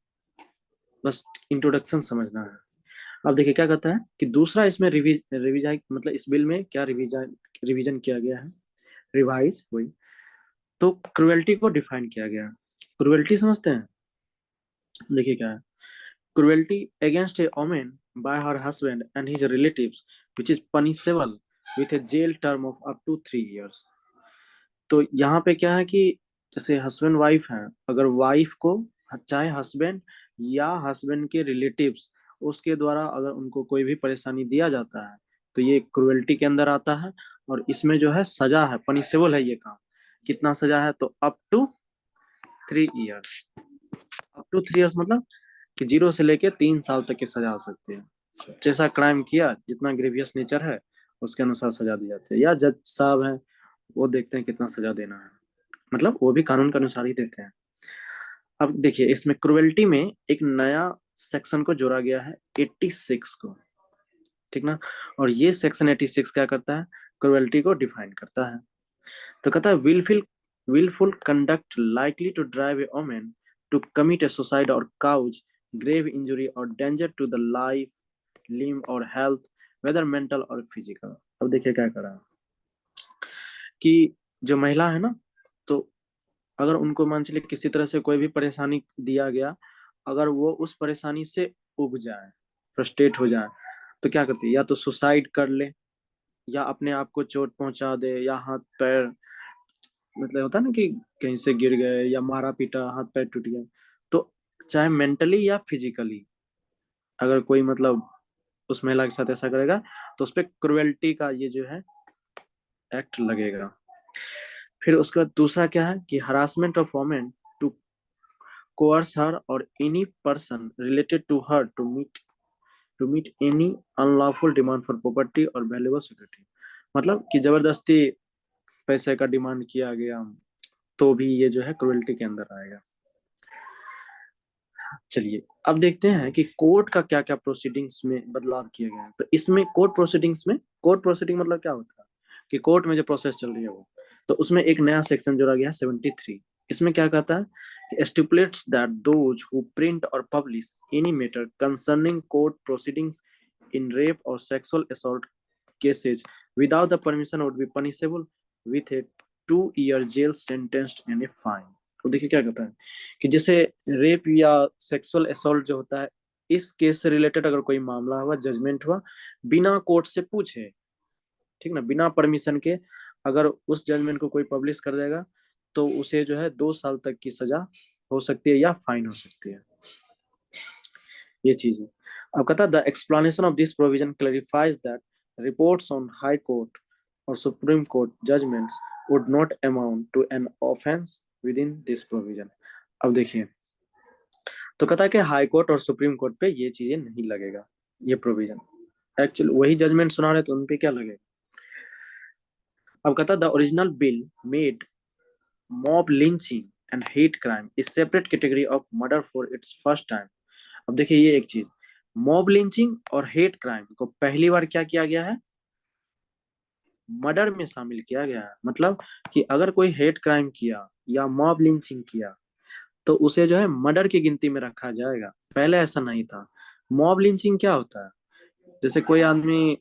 बस इंट्रोडक्शन समझना है। अब देखिए क्या कहता है कि दूसरा इसमें रिविजाई मतलब इस बिल में क्या रिवीजन किया गया है, रिवाइज वही। तो क्रुएल्टी को डिफाइन किया गया। क्रुएल्टी समझते हैं, देखिए क्या है, cruelty against a woman by her husband and his relatives which is punishable with a jail term of up to 3 years। तो यहाँ पे क्या है कि जैसे हस्बैंड वाइफ है, अगर वाइफ को चाहे हस्बैंड या हस्बैंड के रिलेटिव्स उसके द्वारा अगर उनको कोई भी परेशानी दिया जाता है तो ये क्रुएल्टी के अंदर आता है। और इसमें जो है सजा है, पनिशेबल है ये काम। कितना सजा है, तो up to 3 years. Up to 3 years मतलब कि 0 से लेके 3 साल तक की सजा हो सकती है। जैसा क्राइम किया, जितना ग्रेवियस नेचर है उसके अनुसार सजा दी जाती है, या जज साहब है वो देखते हैं कितना सजा देना है, मतलब वो भी कानून के अनुसार ही देते हैं। अब देखिए इसमें क्रुएल्टी में एक नया सेक्शन को जोड़ा गया है 86 को, ठीक ना। और ये सेक्शन 86 क्या करता है, क्रुएल्टी को डिफाइन करता है। तो कहता है wilful conduct likely to drive a women to commit a suicide और cause grave injury or danger to the life, limb or health, whether mental or physical। अब देखिए क्या कर रहा है कि जो महिला है ना, तो अगर उनको मान चलिए किसी तरह से कोई भी परेशानी दिया गया, अगर वो उस परेशानी से उब जाए, फ्रस्ट्रेट हो जाए, तो क्या करती है, या तो सुसाइड कर ले, या अपने आप को चोट पहुंचा दे, या हाथ पैर, मतलब होता है ना कि कहीं से गिर गए या मारा पीटा, हाथ पैर टूट गए, तो चाहे मेंटली या फिजिकली अगर कोई मतलब उस महिला के साथ ऐसा करेगा, तो उस पर क्रुएल्टी का ये जो है एक्ट लगेगा। फिर उसके बाद दूसरा क्या है कि harassment of women to coerce her or any person related to her to meet any unlawful demand for property or valuable security। मतलब कि जबरदस्ती पैसे का डिमांड किया गया, तो भी ये जो है क्रुएल्टी के अंदर आएगा। चलिए अब देखते हैं कि कोर्ट का क्या क्या प्रोसीडिंग्स में बदलाव किया गया है। तो इसमें कोर्ट प्रोसीडिंग मतलब क्या होता है कि कोर्ट में जो प्रोसेस चल रही है वो, तो उसमें एक नया सेक्शन जोड़ा गया है 73। इसमें क्या कहता है कि stipulates that those who print और publish any matter concerning court proceedings in rape और sexual assault cases without the permission would be punishable with a 2 year jail sentenced and a fine. तो देखिए क्या कहता है कि जैसे रेप या सेक्सुअल असॉल्ट जो होता है, इस केस से रिलेटेड अगर कोई मामला हुआ, जजमेंट हुआ, बिना कोर्ट से पूछे, ठीक ना, बिना परमिशन के, अगर उस जजमेंट को कोई पब्लिश कर देगा, तो उसे जो है 2 साल तक की सजा हो सकती है या फाइन हो सकती है। ये चीज है। अब कहता है the explanation of this provision clarifies that reports on high court और supreme court judgments would not amount to an offence within this provision. अब देखिए, तो कहता है कि हाई कोर्ट और सुप्रीम कोर्ट पे ये चीजें नहीं लगेगा, ये प्रोविजन एक्चुअली वही जजमेंट सुना रहे, तो उन पे क्या लगेगा। अब कहता है the original bill made mob lynching and hate crime is separate category of murder for its first time. अब देखिए ये एक चीज, मॉब लिंचिंग और हेट क्राइम को पहली बार क्या किया गया है, मर्डर में शामिल किया गया है। मतलब कि अगर कोई हेट क्राइम किया या मॉब लिंचिंग किया, तो उसे जो है मर्डर की गिनती में रखा जाएगा। पहले ऐसा नहीं था। मॉब लिंचिंग क्या होता है, जैसे कोई आदमी,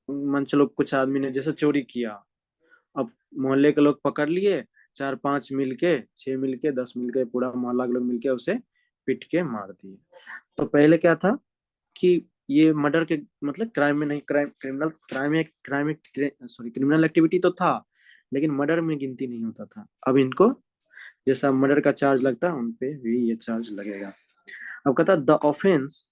मान चलो कुछ आदमी ने जैसे चोरी किया, अब मोहल्ले के लोग पकड़ लिए, 4-5 मिलके, 6 मिलके, 10 मिलके, पूरा मोहल्ला के लोग मिलके उसे पीट के मार दिए। तो पहले क्या था कि ये मर्डर के मतलब क्राइम में नहीं, क्राइम सॉरी क्रिमिनल एक्टिविटी तो था, लेकिन मर्डर में गिनती नहीं होता था। अब इनको जैसा मर्डर का चार्ज लगता है, उन पे भी ये चार्ज लगेगा। अब कहता the offence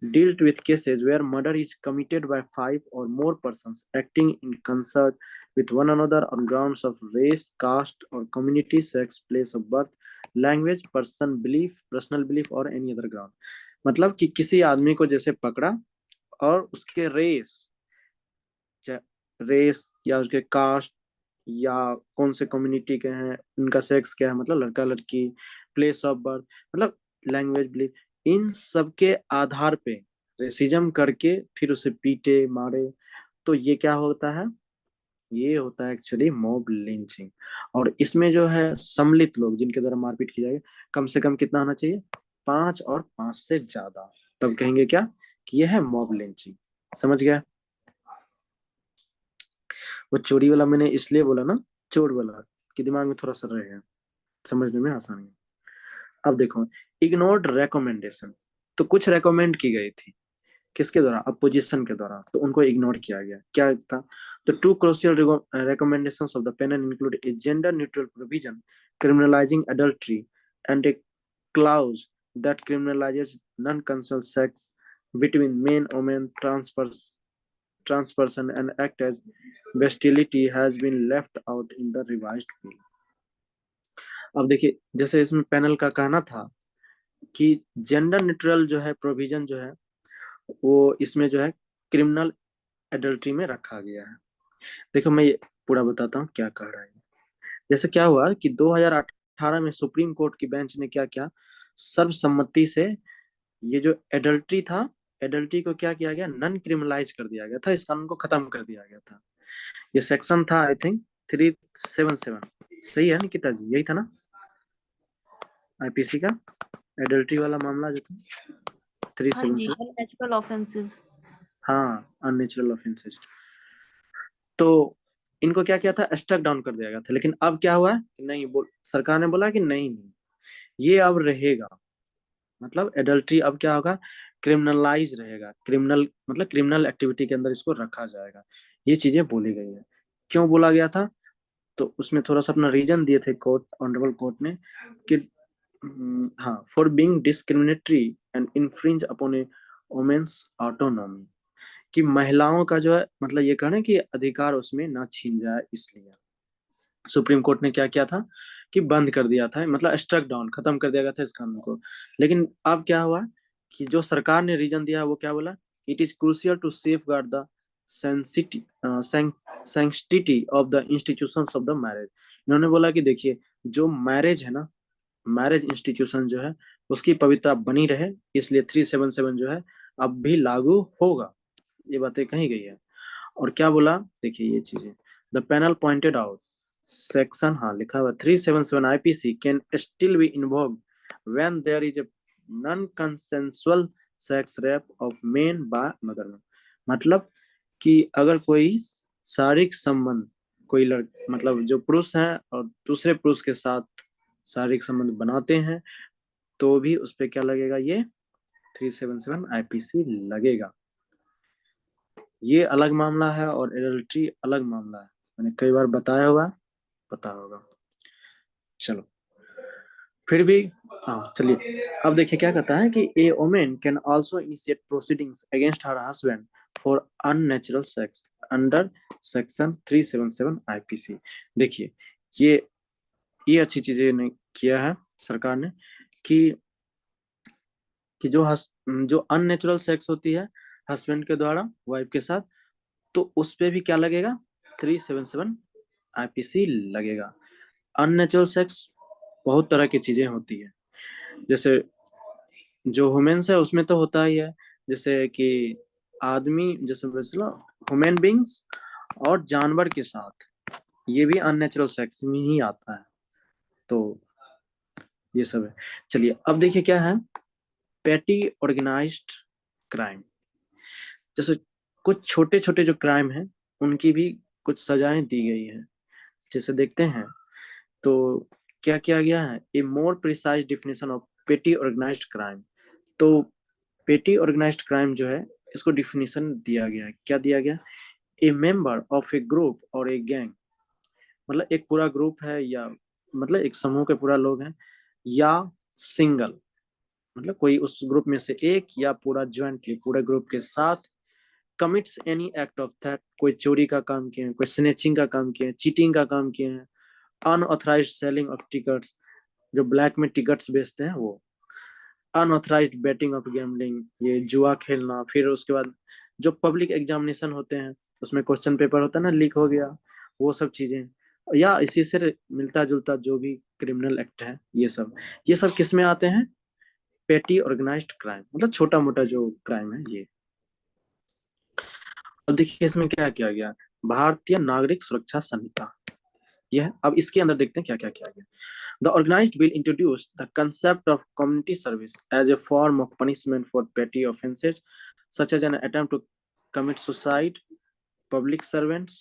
dealt with cases where murder is committed by 5 or more persons acting in concert with one another on grounds of race, caste, or community, sex, place of birth, language, personal belief or any other ground। मतलब कि किसी आदमी को जैसे पकड़ा और उसके रेस या उसके कास्ट या कौन से कम्युनिटी के हैं, उनका सेक्स क्या है, मतलब लड़का लड़की, प्लेस ऑफ बर्थ, मतलब लैंग्वेज, बिलीफ, इन सब के आधार पे रेसिज्म करके फिर उसे पीटे मारे, तो ये क्या होता है, ये होता है एक्चुअली मॉब लिंचिंग। और इसमें जो है सम्मिलित लोग जिनके द्वारा मारपीट की जाएगी, कम से कम कितना होना चाहिए, 5 और 5 से ज्यादा, तब कहेंगे क्या कि यह है मॉब लिंचिंग। समझ गया। वो चोरी वाला मैंने इसलिए बोला ना, चोर वाला, कि दिमाग में थोड़ा सा रहेगा, समझने में आसानी है। अब देखो, इग्नोर्ड रेकमेंडेशन, तो कुछ रेकमेंड की गई थी, किसके द्वारा, अपोजिशन के द्वारा, तो उनको इग्नोर किया गया। क्या था, तो 2 crucial recommendations of the panel include a gender neutral provision criminalizing adultery and a clause that criminalizes non-consensual sex between men, women, trans person and act as bestiality has been left out in the revised bill। अब देखिए, जैसे इसमें पैनल का कहना था कि जेंडर न्यूट्रल जो है प्रोविजन जो है, वो इसमें जो है क्रिमिनल एडल्ट्री में रखा गया है। देखो मैं ये पूरा बताता हूँ क्या कह रहा है। जैसे क्या हुआ कि 2018 में सुप्रीम कोर्ट की बेंच ने क्या किया, सर्वसम्मति से ये जो एडल्ट्री था, एडल्ट्री को क्या किया गया, नन क्रिमिनलाइज कर दिया गया था, इस कानून को खत्म कर दिया गया था। ये सेक्शन था आई थिंक 377, सही है निकिता जी, यही था ना आईपीसी का। एडल्ट्री वाला मामला जो था हाँ जी, 377, अननेचुरल ऑफेंसेस। हाँ अननेचुरल ऑफेंसेस। तो इनको क्या किया था, स्ट्रक डाउन कर दिया गया था, लेकिन अब क्या हुआ कि नहीं, सरकार ने बोला कि नहीं नहीं, ये अब रहेगा। मतलब एडल्ट्री अब क्या होगा, क्रिमिनलाइज रहेगा, क्रिमिनल मतलब क्रिमिनल एक्टिविटी के अंदर इसको रखा जाएगा। ये चीजें बोली गई है। क्यों बोला गया था, तो उसमें थोड़ा सा अपना रीजन दिए थे कोर्ट, ऑनरेबल कोर्ट ने, कि हाँ, for being discriminatory and infringe upon a women's autonomy, कि महिलाओं का जो है मतलब ये कहना कि अधिकार उसमें ना छीन जाए, इसलिए सुप्रीम कोर्ट ने क्या किया था कि बंद कर दिया था, मतलब स्ट्रक डाउन, खत्म कर दिया गया था इस कानून को। लेकिन अब क्या हुआ कि जो सरकार ने रीजन दिया वो क्या बोला, it is crucial to safeguard the sensitivity of the institutions of the marriage. इन्होंने बोला कि देखिए, जो मैरिज है ना, मैरिज इंस्टीट्यूशन जो है उसकी पवित्रता बनी रहे, इसलिए 377 जो है अब भी लागू होगा। ये बातें कही गई है। और क्या बोला, देखिए ये चीजें, the panel pointed out section, हाँ लिखा हुआ 377 IPC can still be invoked when there is a non consensual sex rape of men by mother. मतलब कि अगर कोई शारीरिक संबंध, कोई मतलब जो पुरुष हैं और दूसरे पुरुष के साथ शारीरिक संबंध बनाते हैं, तो भी उस पर क्या लगेगा, ये 377 आईपीसी लगेगा। ये अलग मामला है और एडल्ट्री अलग मामला है, मैंने कई बार बताया हुआ, पता होगा। चलो फिर भी, हाँ चलिए, अब देखिए क्या कहता है कि a woman can also initiate proceedings against her husband for unnatural sex under section 377 IPC. देखिए ये अच्छी चीजें ने किया है सरकार ने, कि जो अननेचुरल सेक्स होती है हस्बैंड के द्वारा वाइफ के साथ, तो उस पे भी क्या लगेगा, 377 आईपीसी लगेगा। अननेचुरल सेक्स बहुत तरह की चीजें होती है, जैसे जो ह्यूमंस है उसमें तो होता ही है, जैसे कि आदमी, जैसे ह्यूमन बींग्स और जानवर के साथ, ये भी अननेचुरल सेक्स में ही आता है। तो ये सब है। चलिए अब देखिए क्या है, पेटी ऑर्गेनाइज्ड क्राइम। जैसे कुछ छोटे छोटे जो क्राइम हैं उनकी भी कुछ सजाएं दी गई है। जैसे देखते हैं तो क्या किया गया है, a more precise definition of petty organised crime. तो पेटी ऑर्गेनाइज्ड क्राइम जो है इसको डिफिनेशन दिया गया है, क्या दिया गया, ए मेंबर ऑफ ए ग्रुप और ए गैंग, मतलब एक पूरा ग्रुप है, या मतलब एक समूह के पूरा लोग हैं, या सिंगल, मतलब कोई उस ग्रुप में से एक, या पूरा ज्वाइंटली पूरे ग्रुप के साथ commits any act of theft, कोई चोरी का काम किए हैं, कोई स्नेचिंग का काम किए हैं, चीटिंग का काम किए हैं, अनऑथराइज्ड सेलिंग ऑफ टिकट्स, जो ब्लैक में टिकट्स बेचते हैं वो, अनऑथराइज्ड बेटिंग ऑफ गैम्बलिंग, ये जुआ खेलना, फिर उसके बाद जो पब्लिक एग्जामिनेशन होते हैं उसमें क्वेश्चन पेपर होता है ना, लीक हो गया, वो सब चीजें, या इसी से मिलता जुलता जो भी क्रिमिनल एक्ट है, ये सब किस में आते हैं, पेटी ऑर्गेनाइज्ड क्राइम, मतलब छोटा मोटा जो क्राइम है ये। अब देखिए इसमें क्या किया गया, भारतीय नागरिक सुरक्षा संहिता, यह अब इसके अंदर देखते हैं क्या क्या किया गया। The organized bill introduced the concept of community service as a form of punishment for petty offences, such as an attempt to commit suicide, public servants,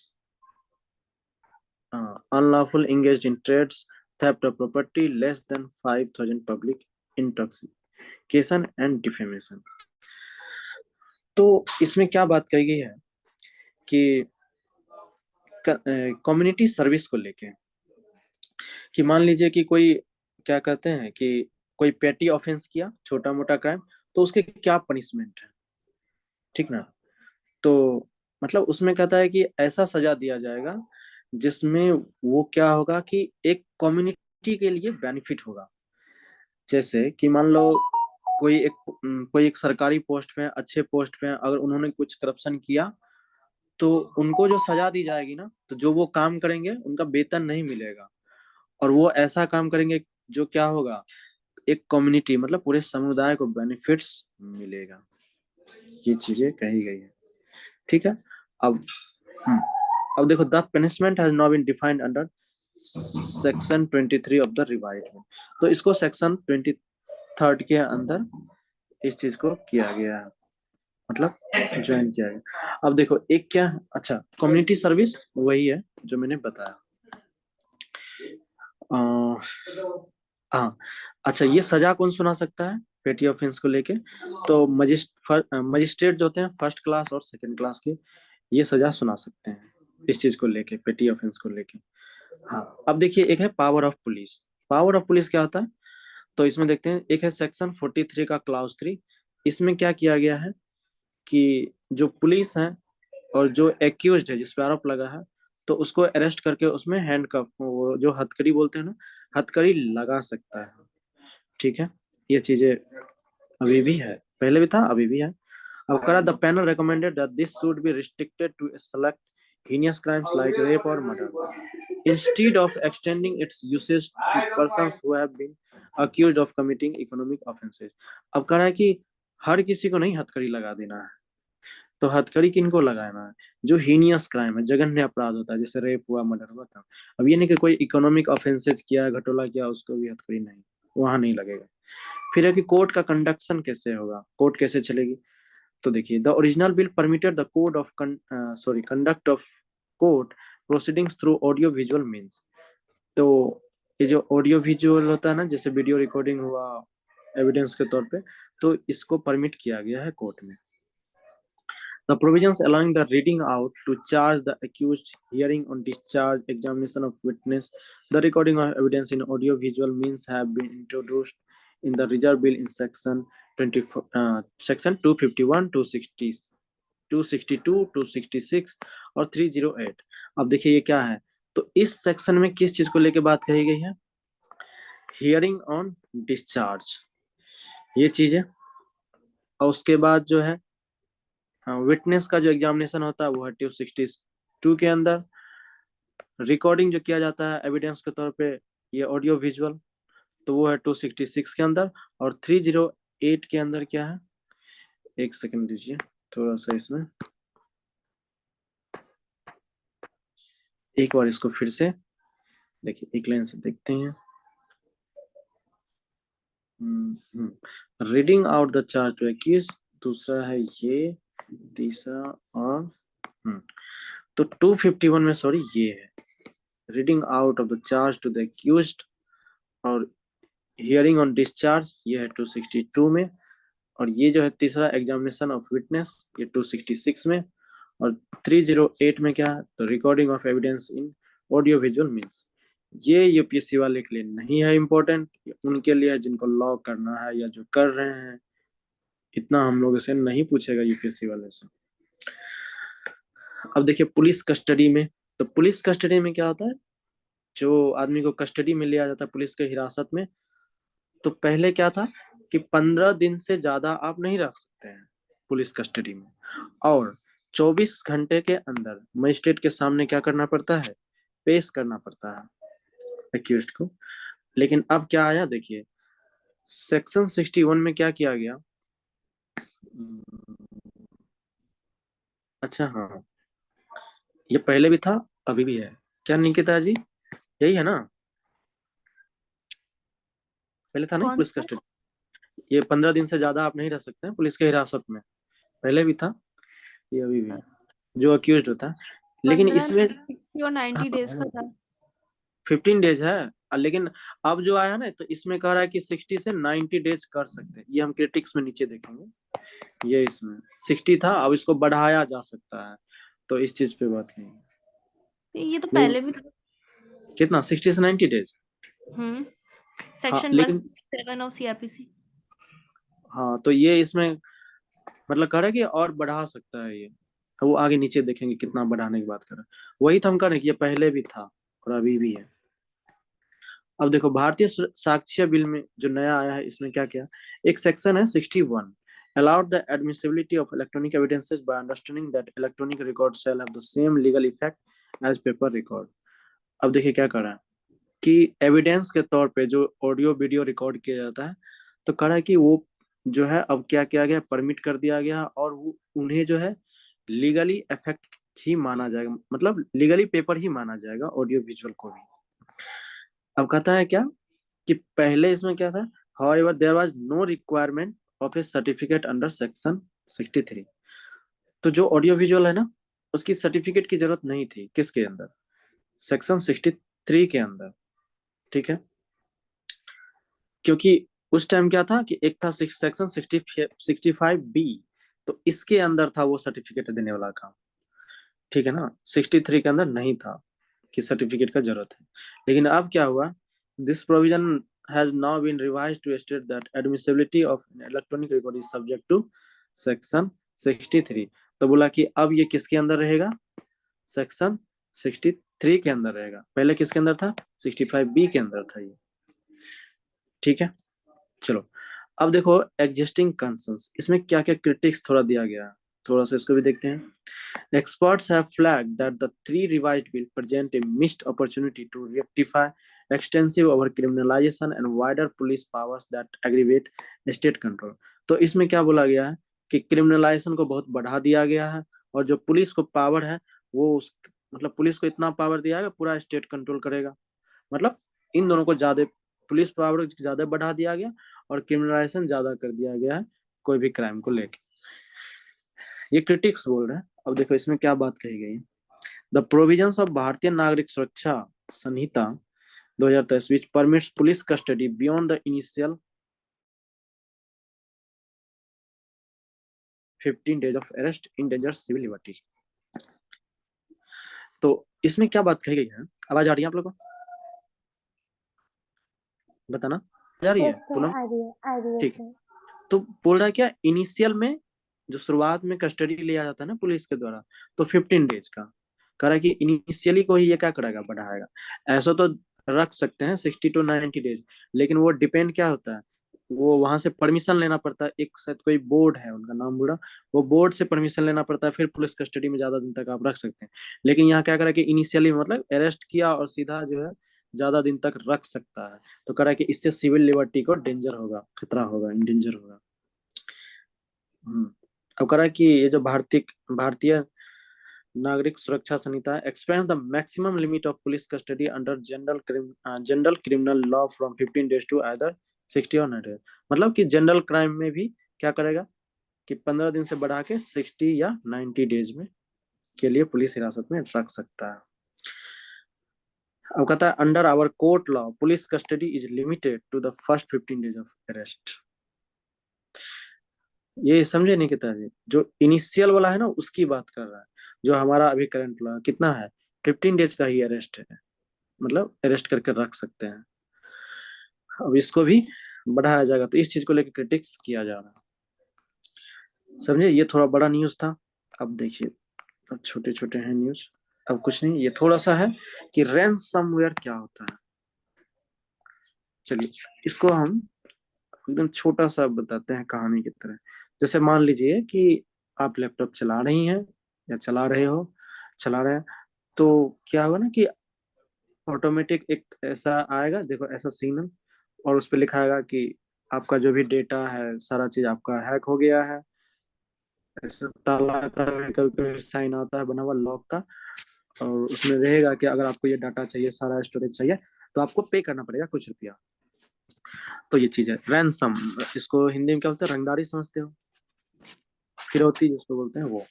unlawful engaged in trades, theft of property, less than 5,000 public intoxication and defamation। तो इसमें क्या बात कही गई है कि कम्युनिटी सर्विस को लेके, कि मान लीजिए कि कोई, क्या कहते हैं कि कोई पेटी ऑफेंस किया, छोटा मोटा क्राइम, तो उसके क्या पनिशमेंट है, ठीक ना। तो मतलब उसमें कहता है कि ऐसा सजा दिया जाएगा जिसमें वो क्या होगा कि एक कम्युनिटी के लिए बेनिफिट होगा। जैसे कि मान लो कोई एक सरकारी पोस्ट पे, अच्छे पोस्ट पे, अगर उन्होंने कुछ करप्शन किया, तो उनको जो सजा दी जाएगी ना, तो जो वो काम करेंगे उनका वेतन नहीं मिलेगा, और वो ऐसा काम करेंगे जो क्या होगा, एक कम्युनिटी मतलब पूरे समुदाय को बेनिफिट्स मिलेगा। ये चीजें कही गई है, ठीक है। अब हम्म, अब देखो, the punishment has now been defined under section 23 of the revised. तो इसको सेक्शन 3rd के अंदर इस चीज को किया गया है, मतलब ज्वाइन किया गया। अब देखो एक क्या, अच्छा कम्युनिटी सर्विस वही है जो मैंने बताया। हाँ अच्छा, ये सजा कौन सुना सकता है पेटी ऑफेंस को लेके? तो मजिस्ट्रेट जो होते हैं 1st क्लास और 2nd क्लास के, ये सजा सुना सकते हैं इस चीज को लेके, पेटी ऑफेंस को लेके। हाँ अब देखिए, एक है power of police. Power of police क्या होता है? तो इसमें देखते हैं, एक है सेक्शन 43 का क्लाउज 3। इसमें क्या किया गया है कि जो पुलिस है और जो एक्यूज्ड है, जिस पे आरोप लगा है, तो उसको अरेस्ट करके उसमें हैंडकफ, वो जो हथकड़ी बोलते हैं ना, हथकड़ी लगा सकता है। ठीक है, ये चीजें अभी भी है, पहले भी था अभी भी है। अब करा, the panel recommended that this should be restricted to select heinous crimes like rape or murder instead of extending its usage to persons who have been accused of committing economic offenses। अब कह रहा है कि हर किसी को नहीं हथकड़ी लगा देना है, तो हथकड़ी किनको लगाना है? जो हीनियस क्राइम है, जघन्य अपराध होता है, जैसे रेप हुआ, मर्डर हुआ था। अब ये नहीं कि कोई इकोनॉमिक ऑफेंसेज किया, घटोला किया, उसको भी हथकड़ी नहीं, वहां नहीं लगेगा। फिर है कि कोर्ट का कंडक्शन कैसे होगा, कोर्ट कैसे चलेगी? तो देखिए, the original bill permitted the code of conduct of court proceedings through audio visual means. तो ये जो ऑडियो विजुअल होता है ना, जैसे वीडियो रिकॉर्डिंग हुआ एविडेंस के तौर पे, तो इसको परमिट किया गया है कोर्ट में। The provisions allowing the reading out to charge the accused, hearing on discharge, examination of witness, the recording of evidence in audio-visual means have been introduced in the Reserve Bill in section 251, 260, 262, 266 और 308। अब देखिए ये क्या है, तो इस सेक्शन में किस चीज को लेके बात कही गई है? हियरिंग ऑन डिस्चार्ज, ये चीज है। और उसके बाद जो है विटनेस का जो एग्जामिनेशन होता है वो है 262 के अंदर। रिकॉर्डिंग जो किया जाता है एविडेंस के तौर पे, ये ऑडियो विजुअल, तो वो है 266 के अंदर। और 308 के अंदर क्या है, एक सेकंड दीजिए थोड़ा सा, इसमें एक बार इसको फिर से देखिए, एक लाइन से देखते हैं। Reading out the charge to accuse, दूसरा है ये, तीसरा और तो 251 में सॉरी ये है reading out of the charge to the accused, और हियरिंग ऑन डिस्चार्ज ये है 262 में। और ये जो है तीसरा एग्जामिनेशन ऑफ विटनेस, ये 266 में। और 308 में क्या है, तो recording of evidence in audio visual means. ये यूपीएससी वाले के लिए नहीं है इम्पोर्टेंट, उनके लिए जिनको लॉ करना है या जो कर रहे हैं, इतना हम लोग से नहीं पूछेगा यूपीएससी वाले से। अब देखिए पुलिस कस्टडी में, तो पुलिस कस्टडी में क्या होता है, जो आदमी को कस्टडी में लिया जाता है पुलिस के हिरासत में, तो पहले क्या था कि 15 दिन से ज्यादा आप नहीं रख सकते हैं पुलिस कस्टडी में, और 24 घंटे के अंदर मजिस्ट्रेट के सामने क्या करना पड़ता है, पेश करना पड़ता है एक्यूज्ड को। लेकिन अब क्या आया देखिए, सेक्शन 61 में क्या किया गया, अच्छा हाँ, ये पहले भी था अभी भी है क्या निकिता जी, यही है ना? पहले था नहीं कौन पुलिस सा? कस्टडी, ये 15 दिन से ज्यादा आप नहीं रह सकते हैं पुलिस के हिरासत में, पहले भी था, ये अभी भी है, जो अक्यूज्ड होता है। लेकिन 15 इसमें 60 और 90 डेज का था। 15 डेज है, लेकिन अब जो आया ना, तो इसमें कह रहा है कि 60 से 90 डेज कर सकते हैं, ये हम क्रिटिक्स में नीचे देखेंगे। ये इसमें 60 था, अब इसको बढ़ाया जा सकता है, तो इस चीज पे बात नहीं। ये तो पहले भी था। कितना, 60 से 90 डेज? हाँ सेक्शन लेकिन 167 ऑफ सीआरपीसी। हाँ, तो ये इसमें मतलब कह रहा है कि और बढ़ा सकता है ये, वो आगे नीचे देखेंगे कितना बढ़ाने की बात कर रहा है। वही तो हम कह रहे हैं कि ये पहले भी था और अभी भी है। अब देखो भारतीय साक्ष्य बिल में जो नया आया है, इसमें क्या क्या, एक सेक्शन है 61, allowed the admissibility of electronic evidences by understanding that electronic records shall have the same legal effect as paper record। अब देखिए क्या कर रहा है कि एविडेंस के तौर पे जो ऑडियो वीडियो रिकॉर्ड किया जाता है, तो कह रहा है कि वो जो है अब क्या किया गया, परमिट कर दिया गया, और वो उन्हें जो है लीगली इफेक्ट ही माना जाएगा, मतलब लीगली पेपर ही माना जाएगा ऑडियो विजुअल को भी। अब कहता है क्या कि पहले इसमें क्या था, However, there was no requirement of a certificate under section 63. तो जो ऑडियो विजुअल है ना, उसकी सर्टिफिकेट की जरूरत नहीं थी। किसके अंदर? सेक्शन 63 के अंदर। ठीक है, क्योंकि उस टाइम क्या था कि एक था सेक्शन 65B, तो इसके अंदर था वो सर्टिफिकेट देने वाला काम। ठीक है ना, 63 के अंदर नहीं था कि सर्टिफिकेट का जरूरत है। लेकिन अब क्या हुआ, this provision has now been revised to state that admissibility of electronic record is subject to section 63। तो बोला कि अब ये किसके अंदर रहेगा? सेक्शन 63 के अंदर रहेगा। पहले किसके अंदर था? 65B के अंदर था ये। ठीक है, चलो अब देखो एग्जिस्टिंग कंसर्न्स, इसमें क्या क्या क्रिटिक्स थोड़ा दिया गया है, थोड़ा सा इसको भी देखते हैं। Experts have flagged that the three revised bill present a missed opportunity to rectify extensive overcriminalization and wider police powers that aggravate state control। तो इसमें क्या बोला गया है कि क्रिमिनलाइजेशन को बहुत बढ़ा दिया गया है, और जो पुलिस को पावर है वो मतलब पुलिस को इतना पावर दिया है पूरा स्टेट कंट्रोल करेगा। मतलब इन दोनों को ज्यादा, पुलिस पावर ज्यादा बढ़ा दिया गया और क्रिमिनलाइजेशन ज्यादा कर दिया गया है कोई भी क्राइम को लेके। ये क्रिटिक्स बोल रहे हैं। अब देखो इसमें क्या बात कही गई। द प्रोविजंस ऑफ भारतीय नागरिक सुरक्षा संहिता 2023 which permits police custody beyond the initial 15 days of arrest endangers civil liberty। तो इसमें क्या बात कही गई है? आवाज आ रही है आप लोग को? बताना, आ रही है? Yes, sir, पूनम आ रही है ठीक है। sir। तो बोल रहा है क्या, इनिशियल में जो शुरुआत में कस्टडी लिया जाता है ना पुलिस के द्वारा, तो 15 डेज का कह रहा है कि इनिशियली को ही ये क्या करेगा, बढ़ाएगा। ऐसा तो रख सकते हैं 60 to 90 डेज, लेकिन वो डिपेंड क्या होता है, वो वहां से परमिशन लेना पड़ता है। एक शायद कोई बोर्ड है, उनका नाम बोला, वो बोर्ड से परमिशन लेना पड़ता है, फिर पुलिस कस्टडी में ज्यादा दिन तक आप रख सकते हैं। लेकिन यहाँ क्या करा कि इनिशियली मतलब अरेस्ट किया और सीधा जो है ज्यादा दिन तक रख सकता है। तो करा कि इससे सिविल लिबर्टी को डेंजर होगा, खतरा होगा, इंडेंजर होगा। अब करा कि ये जो Bharatiya Nagarik Suraksha Sanhita expand the maximum limit of police custody under general criminal law from 15 days to either 60 और 90। मतलब कि जनरल क्राइम में भी क्या करेगा कि 15 दिन से बढ़ा के 60 या 90 डेज में के लिए पुलिस हिरासत में रख सकता है। अब कहता है under our court law police custody is limited to the first 15 days of arrest. ये समझे नहीं कितना है, जो इनिशियल वाला है ना उसकी बात कर रहा है। जो हमारा अभी करंट लॉ कितना है, 15 डेज का ही अरेस्ट है, मतलब अरेस्ट करके रख सकते हैं। अब इसको भी बढ़ाया जाएगा, तो इस चीज को लेकर क्रिटिक्स किया जा रहा है। समझे, ये थोड़ा बड़ा न्यूज था। अब देखिए, अब छोटे छोटे हैं न्यूज। अब कुछ नहीं, ये थोड़ा सा है कि रैंसमवेयर क्या होता है। चलिए इसको हम एकदम छोटा सा बताते हैं कहानी की तरह। जैसे मान लीजिए कि आप लैपटॉप चला रही हैं या चला रहे हो, चला रहे हैं, तो क्या होगा ना कि ऑटोमेटिक एक ऐसा आएगा, देखो ऐसा सिग्नल, और उस पर लिखा आएगा कि आपका जो भी डेटा है सारा चीज आपका हैक हो गया है। ऐसा ताला आता है, कभी कभी साइन आता है बना हुआ लॉक का, और उसमें रहेगा कि अगर आपको ये डाटा चाहिए, सारा स्टोरेज चाहिए, तो आपको पे करना पड़ेगा कुछ रुपया। तो ये चीज है रैंसम। इसको हिंदी में क्या बोलते हैं, रंगदारी समझते हो, फिरौती जिसको बोलते हैं वो।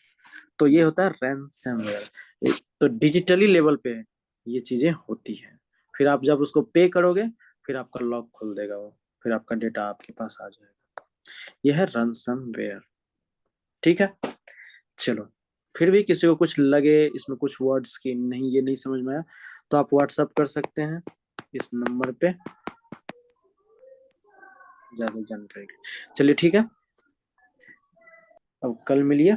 तो ये होता है रैंसमवेयर। तो डिजिटली लेवल पे ये चीजें होती हैं। फिर आप जब उसको पे करोगे, फिर आपका लॉक खोल देगा वो, फिर आपका डेटा आपके पास आ जाएगा। यह है रैंसमवेयर। ठीक है, चलो फिर भी किसी को कुछ लगे इसमें कुछ वर्ड्स की नहीं, ये नहीं समझ में आया, तो आप व्हाट्सअप कर सकते हैं इस नंबर पे ज्यादा जानकारी। चलिए ठीक है, अब कल मिलिए।